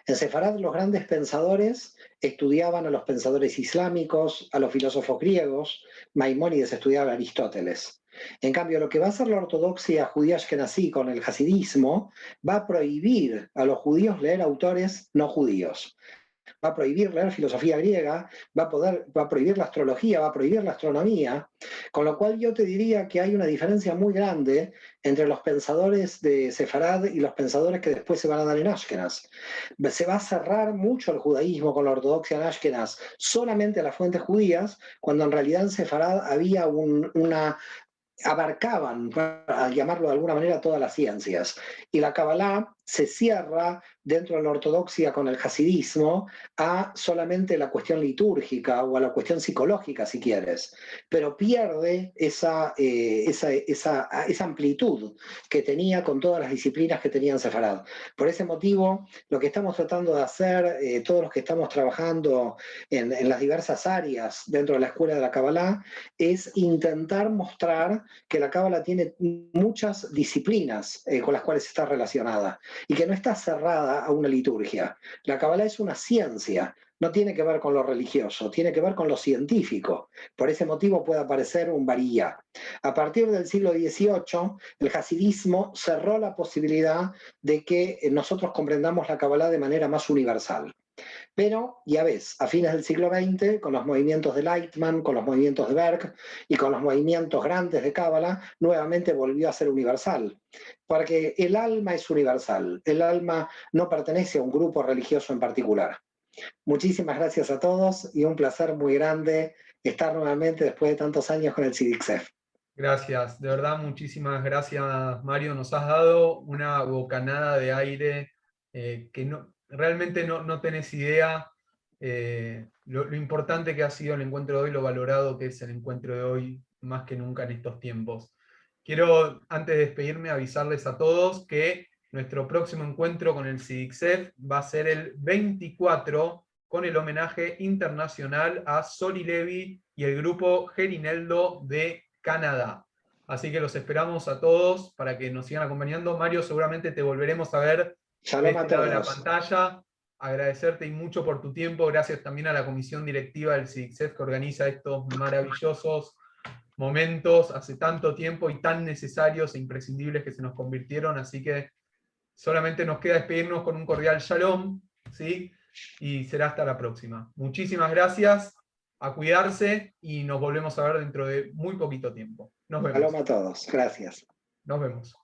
En Sefarad los grandes pensadores estudiaban a los pensadores islámicos, a los filósofos griegos, Maimónides estudiaba a Aristóteles. En cambio, lo que va a hacer la ortodoxia judía ashkenazí con el hasidismo va a prohibir a los judíos leer autores no judíos. Va a prohibir leer filosofía griega, va a prohibir la astrología, va a prohibir la astronomía, con lo cual yo te diría que hay una diferencia muy grande entre los pensadores de Sefarad y los pensadores que después se van a dar en Ashkenaz. Se va a cerrar mucho el judaísmo con la ortodoxia en Ashkenaz solamente a las fuentes judías, cuando en realidad en Sefarad había abarcaban, para llamarlo de alguna manera, todas las ciencias. Y la Kabbalah se cierra dentro de la ortodoxia con el hasidismo a solamente la cuestión litúrgica o a la cuestión psicológica, si quieres, pero pierde esa amplitud que tenía con todas las disciplinas que tenía en Sefarad. Por ese motivo, lo que estamos tratando de hacer, todos los que estamos trabajando en las diversas áreas dentro de la escuela de la Kabbalah, es intentar mostrar que la Kabbalah tiene muchas disciplinas con las cuales está relacionada y que no está cerrada a una liturgia. La Kabbalah es una ciencia, no tiene que ver con lo religioso, tiene que ver con lo científico. Por ese motivo puede aparecer un Barilla. A partir del siglo XVIII, el hasidismo cerró la posibilidad de que nosotros comprendamos la Kabbalah de manera más universal. Pero, ya ves, a fines del siglo XX, con los movimientos de Lightman, con los movimientos de Berg y con los movimientos grandes de Kabbalah, nuevamente volvió a ser universal. Porque el alma es universal, el alma no pertenece a un grupo religioso en particular. Muchísimas gracias a todos y un placer muy grande estar nuevamente después de tantos años con el CIDICSEF. Gracias, de verdad, muchísimas gracias, Mario. Nos has dado una bocanada de aire que realmente no tenés idea lo importante que ha sido el encuentro de hoy, lo valorado que es el encuentro de hoy, más que nunca en estos tiempos. Quiero, antes de despedirme, avisarles a todos que nuestro próximo encuentro con el CIDICSEF va a ser el 24, con el homenaje internacional a Soli Levi y el grupo Gerineldo de Canadá. Así que los esperamos a todos para que nos sigan acompañando. Mario, seguramente te volveremos a ver de este lado de la pantalla. Agradecerte y mucho por tu tiempo. Gracias también a la comisión directiva del CIDICSEF que organiza estos maravillosos momentos hace tanto tiempo y tan necesarios e imprescindibles que se nos convirtieron, así que solamente nos queda despedirnos con un cordial shalom, ¿sí? Y será hasta la próxima. Muchísimas gracias, a cuidarse y nos volvemos a ver dentro de muy poquito tiempo. Nos vemos. Shalom a todos, gracias. Nos vemos.